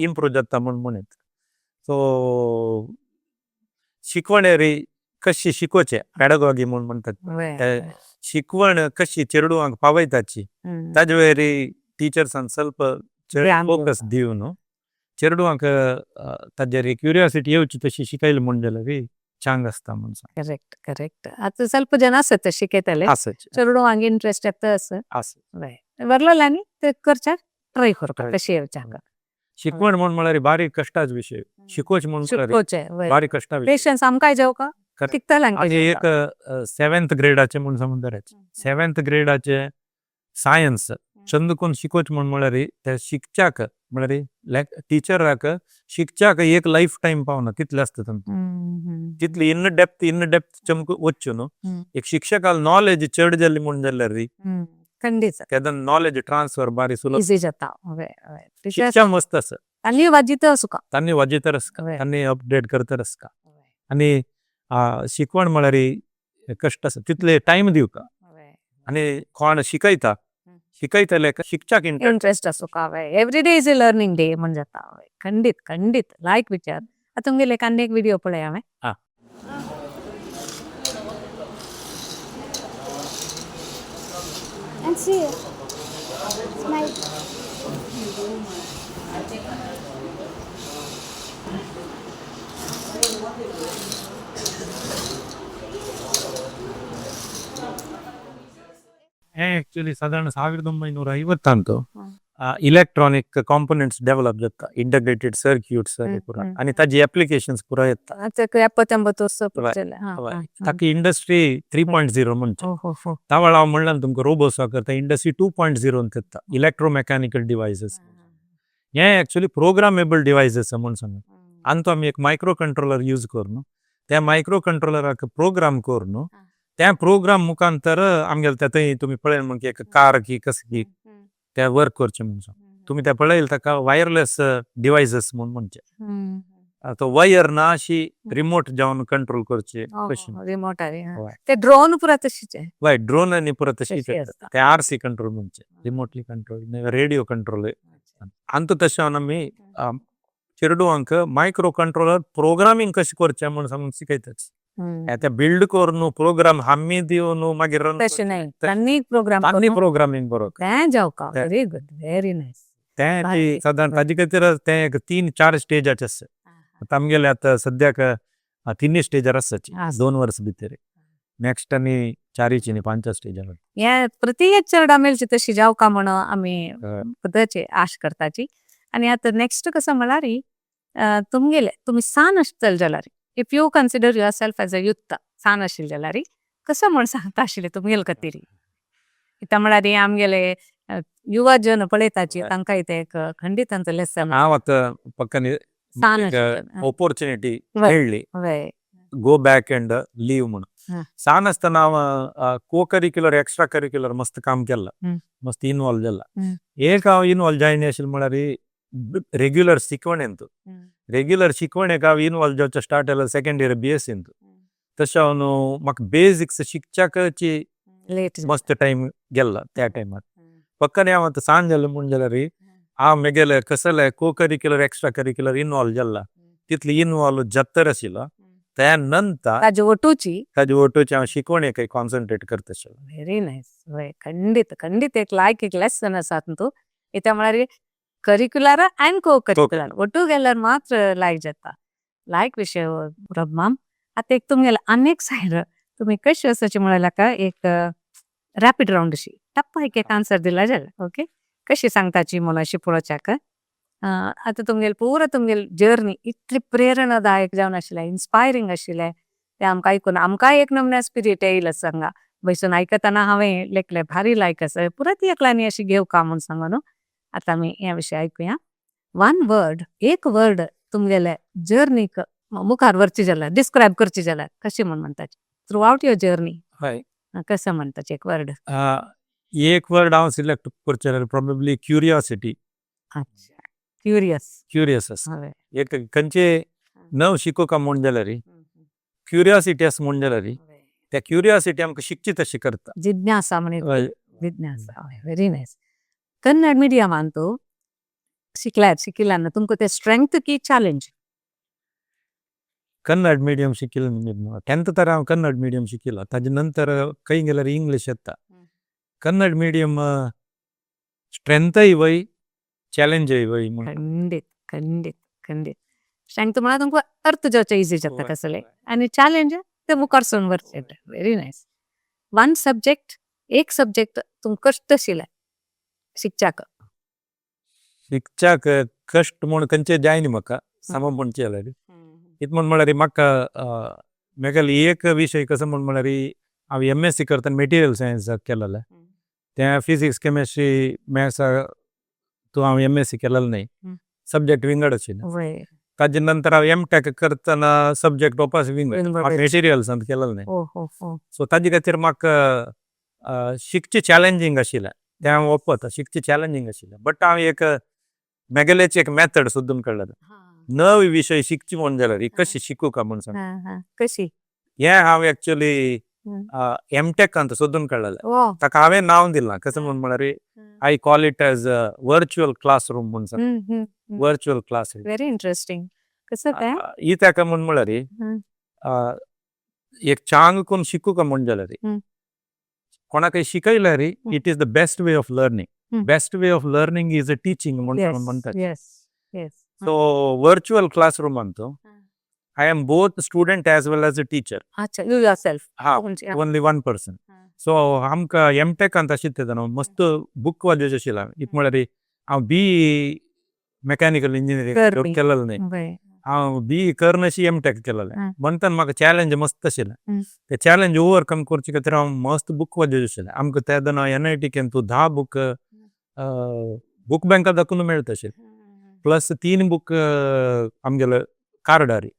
Speaker 2: improve जाता म्हूण म्हणत सो शिकवण रे कशी शिकोवचे पॅडागॉगी म्हूण म्हणटात शिकवण कशी चेडवांक पावयताची ताजे वेळी टिचर्सान ಸ್ವಲ್ಪ फोकस दिवन चेडवांक ताजेर क्युरियोसिटी येवची तशी शिकयली म्हण जाल्यार चांग आसता म्हूण
Speaker 1: करेक्ट आता ಸ್ವಲ್ಪ जन आसत शिकयतले चेडवांक इंट्रेस्ट येता वरलेल्यांनी ते करच्याक ट्राय करपाक तशें येवच्याक
Speaker 2: शिकवण म्हूण म्हळ्यार बारीक कश्टाचो विशय शिकोवचें म्हूण बारीक कश्टा
Speaker 1: पेशन्स आमकांय जावका
Speaker 2: एक 7th ग्रेडाचे म्हूण समज धराचे 7th ग्रेडाचे सायन्स चंदकोन शिकोवचें म्हूण म्हळ्यार ते शिकच्याक म्हळ्यार टिचराक शिकच्याक एक लायफ टायम पावना तितलें आसता तांकां तितली इन डेप्थ चमक वच्च्यो न्हू एक शिक्षकाल नॉलेज चड जाल्ली म्हूण जाल्यार
Speaker 1: खंडीत
Speaker 2: केदां नॉलेज ट्रान्सफर बारी सुलभ
Speaker 1: इजी जाता
Speaker 2: शिक्षण मस्त आसा
Speaker 1: तांणी वाजिता आसुका
Speaker 2: तांणी वाजयतर आसका तांणी अपडेट करतर आसका आनी शिकवण म्हळ्यार कश्ट आसा तितले टायम दिवका आनी कोण शिकयतले शिकच्याक
Speaker 1: इंट्रेस्ट आसुका every day is a learning day म्हण जाता खंडीत लायक विचार आतां तुमगेले आनी एक व्हिडिओ पळय हांवें
Speaker 3: And see it. Smile.
Speaker 2: Actually ಸಾಧಾರಣ 1950 इलेक्ट्रॉनिक कॉम्पोनेंट्स डेव्हलप जाता इंटग्रेटेड सर्क्यूट्स पुरा आनी ताजी एप्लिकेशन्स पुरा येता ताका इंडस्ट्री 3.0 म्हणटा त्या वेळा हांव म्हणलां तुमकां रोबोट्स करता इंडस्ट्री 2.0 येता इलेक्ट्रोमेकॅनिकल डिवायसेस हे एक्चुअली प्रोग्रामेबल डिवायसेस म्हूण सांग आनी तो आमी एक मायक्रो कंट्रोलर यूज कर न्हू त्या मायक्रो कंट्रोलराक प्रोग्राम कर न्हू त्या प्रोग्राम मुखांतर आमगेले ते थंय तुमी पळयन म्हणून एक कार की कशें की ते वर्क करचे म्हणून तुमी ते पळयले ताका वायरलेस डिवायसेस म्हूण म्हणचे तो वायर ना अशी रिमोट जावन कंट्रोल करचे
Speaker 1: रिमोट ते ड्रोन पुरा तशीच
Speaker 2: वय ड्रोन आनी पुरा तशीच ते आरसी कंट्रोल म्हणचे रिमोटली कंट्रोल रेडिओ कंट्रोल आनी तो तशें आमी चेडवांक मायक्रो कंट्रोलर प्रोग्रामींग कशें करचें म्हूण सांगून शिकयताच त्या बिल्ड कर न्हू प्रोग्राम आमी दिवन मागीर प्रोग्रामींग बरोबर
Speaker 1: व्हेरी गुड व्हेरी नायस
Speaker 2: ते साधारण ताजे खातीर ते 3-4 स्टेजाचे आसा आतां आमगेले आतां सद्याक 3 स्टेजार आसाची 2 वर्स भितर नेक्स्ट आनी 4ची न्ही 5 स्टेजार
Speaker 1: हे प्रत्येक चेडा मेळची तशी जावका म्हण आमी पदाची आश करताची आनी आतां नेक्स्ट कसं म्हळ्यार तुमी सान आसतले जाल्यार if you consider your self as a youth San आशिल्ले जाल्यार कसं म्हण सांगता आशिल्ले तुमगेले खातीर इता म्हळ्यार आमगेले युवा जन पळयताची तांकां इथे एक खंडीत तांचो लेसन
Speaker 2: हांव आतां पक्कानी ऑपॉर्च्युनिटी मेळ्ळी गो बॅक एंड लीव म्हणून सान आसतना हांव को करिक्युलर एक्स्ट्रा करिक्युलर मस्त काम केलां मस्त इनवॉल्व जाला एक हांव इनवॉल्व जायना आशिल्लो म्हळ्यार रेग्युलर शिकवणेंत रेग्युलर शिकवणेक हांव इनवॉल्व जावचें स्टार्ट केलें सेकंड इयर BSc तशें हांव न्हू म्हाका बेजिक्स शिकच्याची मस्त टायम गेला त्या टायमार पक्कानी हांव आतां सांज जालें म्हूण जाल्यार हांव मेगेले कसले को करिक्युलर एक्स्ट्रा करिक्युलर इन्वॉल्व जाला तितली इन्वॉल्व जत्तर आशिल्लो त्या नंतर
Speaker 1: ताजे वटूची
Speaker 2: ताजे वटूचे हांव शिकोवणेक कॉन्सन्ट्रेट करता आशिल्लो.
Speaker 1: व्हेरी नायस वय खंडीत खंडीत एक लेसन आसा तू इता म्हळ्यार करिक्युलर अँड को करिक्युलर वटू गेल्यार मात्र लायक जाता लायक विषय प्रभमाम आता एक तुमगेला अनेक सायड तुम्ही कशी असाची म्हळ्यार का एक रॅपिड राउंड अशी टप्पा एक आन्सर दिला जाल्यार ओके कशी सांगताची म्हणून अशी पळोवच्याक आता तुमगेल पुरो तुमगेल जर्नी इतली प्रेरणादायक जावन आशिल्ले इन्स्पायरिंग आशिल्ले ते आमकां आयकून आमकां एक नमने स्पिरिट येयला सांगा बसून आयकताना हांवें लेखले भारी लायक आसा पुरात एकल्यांनी अशी घेवका म्हणून सांगो न्हू आता आमी ह्या विशय आयकुया वन वर्ड एक वर्ड तुमगेले जर्नीक मुखार व्हरची जाल्यार डिस्क्रायब करची जाल्यार कशी म्हूण म्हणटाची थ्रू आउट युअर जर्नी
Speaker 2: हय
Speaker 1: कसं म्हणटाचे एक वर्ड
Speaker 2: एक वर्ड हांव सिलेक्ट करचें जाल्यार प्रोबेबली क्युरियोसिटी.
Speaker 1: अच्छा क्युरियस
Speaker 2: आसा एक खंयचे नव शिकोवका म्हूण जाल्यार क्युरियोसिटी आसा म्हूण जाल्यार त्या क्युरियोसिटी आमकां शिकची तशी करता.
Speaker 1: जिज्ञासा म्हणजे जिज्ञासा व्हेरी नायस. कन्नड मिडियमान तू शिकिल्ल्यान तुमकां ते स्ट्रेंथ की चॅलेंज
Speaker 2: कन्नड मिडियम शिकिल्लो 10th तर हांव कन्नड मिडियम शिकिल्लो ताजे नंतर खंय गेल्यार इंग्लीश येता. कन्नड मिडियम स्ट्रेंथय वय चॅलेंजय वय म्हूण
Speaker 1: खंडीत खंडीत खंडीत स्ट्रेंथ म्हळ्यार तुमकां अर्थ जावचें इझी जाता कसले आनी चॅलेंज ते मुखार सोन व्हरचें व्हेरी नायस. वन सब्जेक्ट एक सब्जेक्ट तुमकां कष्ट आशिल्ले शिकच्याक
Speaker 2: कष्ट म्हूण खंयचे जायना म्हाका सम म्हणचे जाल्यार इत म्हूण म्हळ्यार म्हाका मेगेल एक विशय कसो म्हूण म्हळ्यार हांव MSc करतना मॅटेरियल सायन्स केलेलें त्या फिजिक्स केमिस्ट्री मॅथ्स तू हांव MSc केलेलो न्हय सब्जेक्ट विंगड आशिल्ले ताजे नंतर हांव M.Tech करतना सब्जेक्ट ओपास विंगड मॅटेरियल्सांत केलेलो न्हय सो ताजे खातीर म्हाका शिकचे चॅलेंजींग आशिल्लें तें हांव ओपता शिकचे चॅलेंजींग आशिल्लें बट हांव एक मेगेलेची एक मेथड सोदून काडलें नव विशय शिकची म्हूण जाल्यार कशी शिकूं का म्हूण सांग
Speaker 1: कशी
Speaker 2: हें हांव एक्चुअली M.Tech अंत सोदून काडलेलें ताका हांवें नांव दिलां कसं म्हूण म्हळ्यार I call it as virtual classroom म्हूण सांग वर्च्युअल क्लास
Speaker 1: व्हेरी इंटरेस्टिंग कसं काय
Speaker 2: ही ताका म्हूण म्हळ्यार एक चांग करून शिकूं का म्हूण जाल्यार कोणाकय शिकयल्यार it is the best way of learning best way of learning is a teaching म्हूण म्हणटात. So virtual classroom anto I am both student as well as a teacher.
Speaker 1: अच्छा you yourself
Speaker 2: only one person. So आमकां M.Tech अंत आशिल्लें तेन्ना मस्त book वाजोवचे आशिल्लें इत म्हळ्यार हांव BE मेकॅनिकल इंजिनियरींग केलेलें न्हय हांव BE करनाशी M.Tech केलेलें म्हणटन म्हाका चॅलेंज मस्त आशिल्लें ते चॅलेंज ओवरकम करचे खातीर हांव मस्त बूक वाजोवचे आशिल्लें आमकां त्या दिना NIT तूं 10 बूक बँका दाखोवन मेळटा आशिल्लें प्लस 3 बूक आमगेले कार्डारी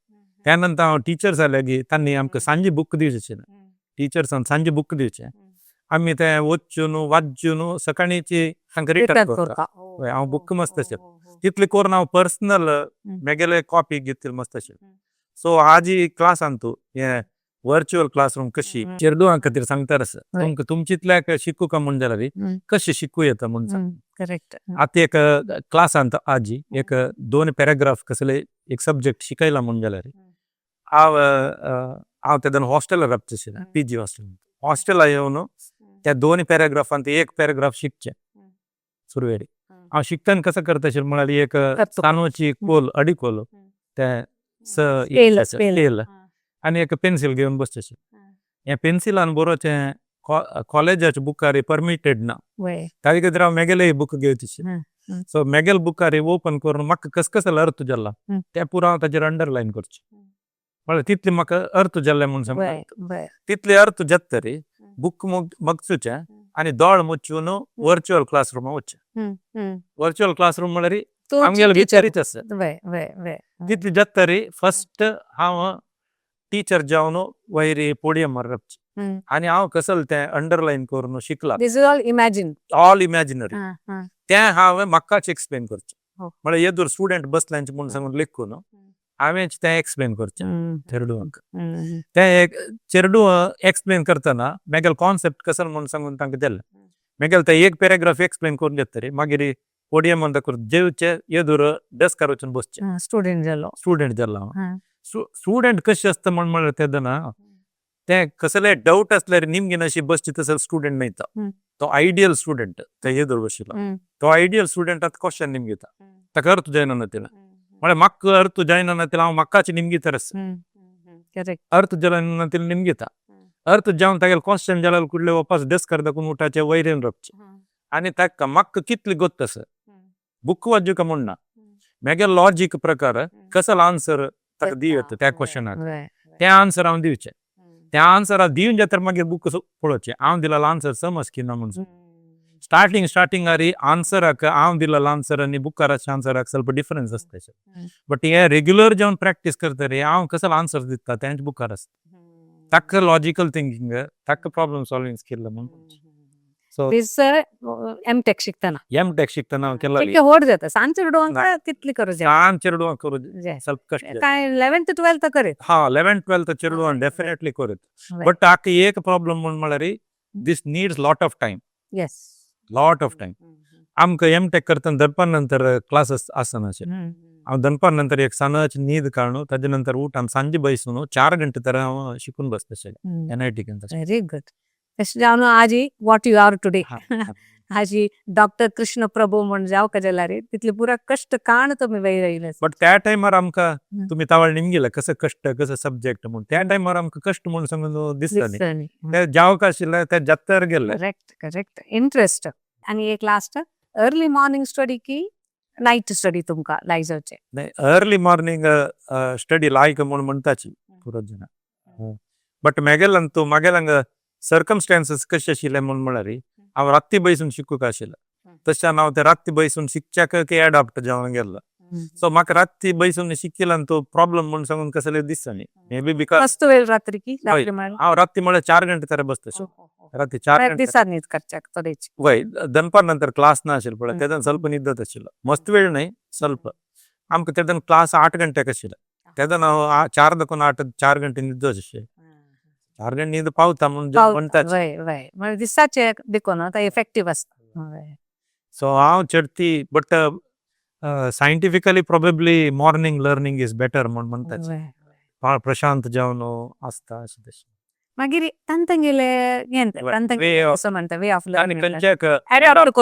Speaker 2: त्या नंतर हांव टीचर जाले की तांणी आमकां सांजे बूक दिवचे आशिल्लें टिचर्सान सांजे बूक दिवचे आमी ते वचून वाचून सकाळीची तांकां रिटर्न करता हांव बूक मस्त आशिल्लें तितले करून हांव पर्सनल मेगेले कॉपी घेतली मस्त आशिल्लें. सो आज ही क्लासान तूं हें वर्च्युअल क्लासरूम कशी चेडवां खातीर सांगता आसा तुमकां तुमचितल्याक शिकूं का म्हूण जाल्यार कशें शिकूं येता म्हूण सांग
Speaker 1: करेक्ट
Speaker 2: आतां एक क्लासांत आजी एक 2 पॅराग्राफ कसले एक सब्जेक्ट शिकयला म्हूण जाल्यार हांव तेदन हॉस्टेलार रावता आशिल्लें PG हॉस्टेला येवन त्या 2 पॅराग्राफांत एक पॅराग्राफ शिकचें सुरवेरी हांव शिकतना कसो करता आशिल्लो म्हळ्यार एक तांदूळची कोल अडिकोल ते स्केल आनी एक पेन्सील घेवन बसचें आशिल्लें हें पेन्सिलान बरोवचें कॉलेजाच्या बुकार परमिटेड ना ताजे खातीर हांव मेगेले बूक घेवची आशिल्लें सो मेगेल बुकार ओपन करून म्हाका कसलो अर्थ जाल्ला ते पुरो हांव ताजेर अंडरलायन करचें म्हळ्यार तितले म्हाका अर्थ जाल्ले म्हूण सांगता तितले अर्थ जाता तरी बूक मगचुचें आनी दोळ मुचून वर्च्युअल क्लासरूमा वचचें वर्च्युअल क्लासरूम म्हळ्यार आमगेले विचारीत आसा तितले जाता तरी फस्ट हांव टीचर जावन वयर पोडियमार रावचें आनी हांव कसले तें अंडरलायन करून शिकला ऑल इमॅजिनरी तें हांवें म्हाकाच एक्सप्लेन करचें म्हळ्यार येदूर स्टुडंट बसल्यांचे म्हूण सांगून लेखून हांवें तें एक्सप्लेन करचें चेडवांक तें चेडवां एक्सप्लेन करतना मेगेल कॉन्सेप्ट कसो म्हूण सांगून तांकां दिलें मेगेल तें एक पॅराग्राफ एक्सप्लेन करून घेतरी मागीर पोडियम म्हणता करून जेवचे येदूर डेस्कार वचून बसचे
Speaker 1: स्टुडंट जालो
Speaker 2: स्टुडंट जाला स्टुडंट कशें असता म्हणल्यार तेदना ते कसले डाऊट असल्यार निमगेन अशी बसची तसं स्टुडंट मेळटा तो आयडियल स्टुडंट ते येदूर बशिला तो आयडियल स्टुडंट आता क्वेश्चन निमगेता ताका अर्थ जायना तिला म्हळ्यार म्हाका अर्थ जायना तिला हांव म्हाकाच निमगीतरस अर्थ जायना तिला निमगीता अर्थ जावन तागेले क्वेश्चन जाल्यार कुठले वापस डिस्कर दाखवून उठाचे वैरेन रपचे आनी ताका म्हाका कितले गोत्त आसा बुक वाजूका म्हणना म्हागे लॉजिक प्रकार कसलो आन्सर ताका दिवं त्या क्वेश्चनाक ते आन्सर हांव दिवचे त्या आन्सर दिवन जाल्यार मागीर बुक पळोवचे हांव दिलेलो आन्सर समज की ना म्हणून स्टार्टिंग आन्सराक हांव दिलेलो आन्सर आनी बुकाराच्या आन्सराक ಸ್ವಲ್ಪ डिफरन्स आसता बट हे रेग्युलर जेवन प्रॅक्टीस करता रे हांव कसलो आन्सर दिता तेंच बुकार आसता ताका लॉजिकल थिंकिंग ताका प्रॉब्लम सॉल्विंग स्किल म्हणून सो
Speaker 1: एमटेक शिकताना
Speaker 2: हांव केला
Speaker 1: होड जाता सांजचे तितली करू
Speaker 2: चेडू करू ಸ್ವಲ್ಪ कष्ट
Speaker 1: काय 11th 12th करीत
Speaker 2: हा 11th 12th चेडू डेफिनेटली करीत बट ताका एक प्रॉब्लम म्हळ्यार this needs lot of time
Speaker 1: yes
Speaker 2: lot of time आमकां एमटेक करतना दनपार नंतर क्लासेस आसना हांव दनपार नंतर एक सनाच न्हीद काडून ताजे नंतर उठान सांजे बसून 4 घंटे तर हांव शिकून बसता NIT
Speaker 1: व्हेरी गुड तशें जावन आजी वॉट यू आर टुडे आजी डॉक्टर कृष्ण प्रभू म्हण जावं जाल्यार तितले पुरा कष्ट काण तुम्ही वैरयले
Speaker 2: बट त्या टायमार आमकां तुम्ही तावळ निमगेला कसं कष्ट कसं सब्जेक्ट म्हणून त्या टायमार आमकां कष्ट म्हणून समज दिसताली ते जावक आशिल्ले ते जत्तर गेले
Speaker 1: करेक्ट इंटरेस्ट आणि एक लास्ट अर्ली मॉर्निंग स्टडी की नाईट स्टडी तुमकां लायक जावचे
Speaker 2: अर्ली मॉर्निंग स्टडी लायक म्हणून म्हणटाची पुरो जण बट मागेलांग सर्कमस्टान्सेस कशे आशिल्ले म्हळ्यार हांव राती बसून शिकूंक आशिल्लो तशें हांव ते राती बसून शिकच्याक एडॉप्ट जावन गेल्लो सो म्हाका राती बसून शिकिल्ल्यान तो प्रॉब्लम म्हणून सांगून कसले दिसता न्ही मे बी बिकॉज
Speaker 1: रात्री की
Speaker 2: हांव राती म्हळ्यार 4 घंटे तर बसता राती 4 घंटे वय दनपार नंतर क्लास ना आशिल्लो पळय तेदन ಸ್ವಲ್ಪ निद्दत आशिल्लो मस्त वेळ न्हय ಸ್ವಲ್ಪ आमकां तेदन क्लास 8 घंट्याक आशिल्लो तेदन हांव 4 दाखोवन 8 4 घंटे निद्द अशें 4 घंटे न्हीद पावता म्हणून म्हणटा
Speaker 1: दिसाचे देखून इफेक्टिव्ह आसता
Speaker 2: सो हांव चडती but scientifically probably morning learning is better म्हणून म्हणटा प्रशांत जावन आसता अशें तशें
Speaker 1: मागीर तांतंगेले वे ऑफ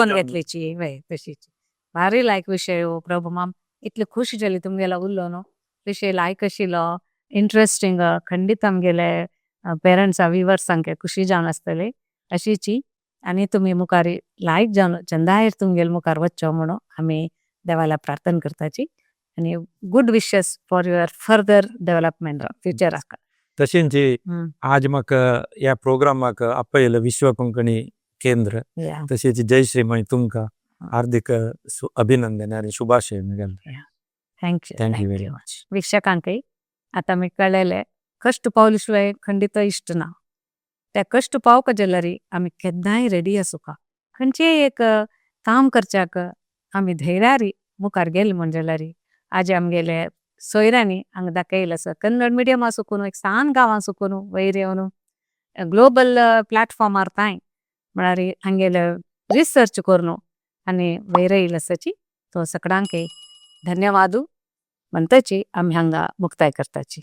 Speaker 1: घेतलीची वय तशीच भारी लायक विषय प्रभू माम इतले खुश जाली तुमगेला उरलो न्हू विषय लायक आशिल्लो इंटरेस्टिंग खंडीत आमगेले पेरंट्सा व्हिवर्सांक खुशी जावन आसतली अशीची आनी तुमी मुखार लायक जावन चंदायर तुमगेले मुखार वच्चो म्हणून आमी देवाला प्रार्थना करताची आनी good wishes for your further development फ्युचराक
Speaker 2: तशेंच आज म्हाका ह्या प्रोग्रामाक आपयलें विश्व कोंकणी केंद्र तशेंच जयश्री माई तुमकां हार्दिक अभिनंदन आनी शुभाशय
Speaker 1: थँक्यू व्हेरी मच वीक्षकांकय आतां मी कळलेले कष्ट पावले शिवाय खंडित इश्ट ना त्या कष्ट पावक जाल्यार आमी केन्नाय रेडी आसूं खंयचे एक काम करच्याक आमी धैर्यारी मुखार गेले म्हण जाल्यार आज आमगेले सोयऱ्यांनी हांगा दाखयलें आसा कन्नड मिडियम आसूं एक सान गांवां आसूं वयर येवन ग्लोबल प्लॅटफॉर्मार ताय म्हळ्यार हांगेले रिसर्च करून आनी वयर येयलें आसाची तो सगळ्यांक धन्यवाद म्हणटाची आमी हांगा मुक्ताय करताची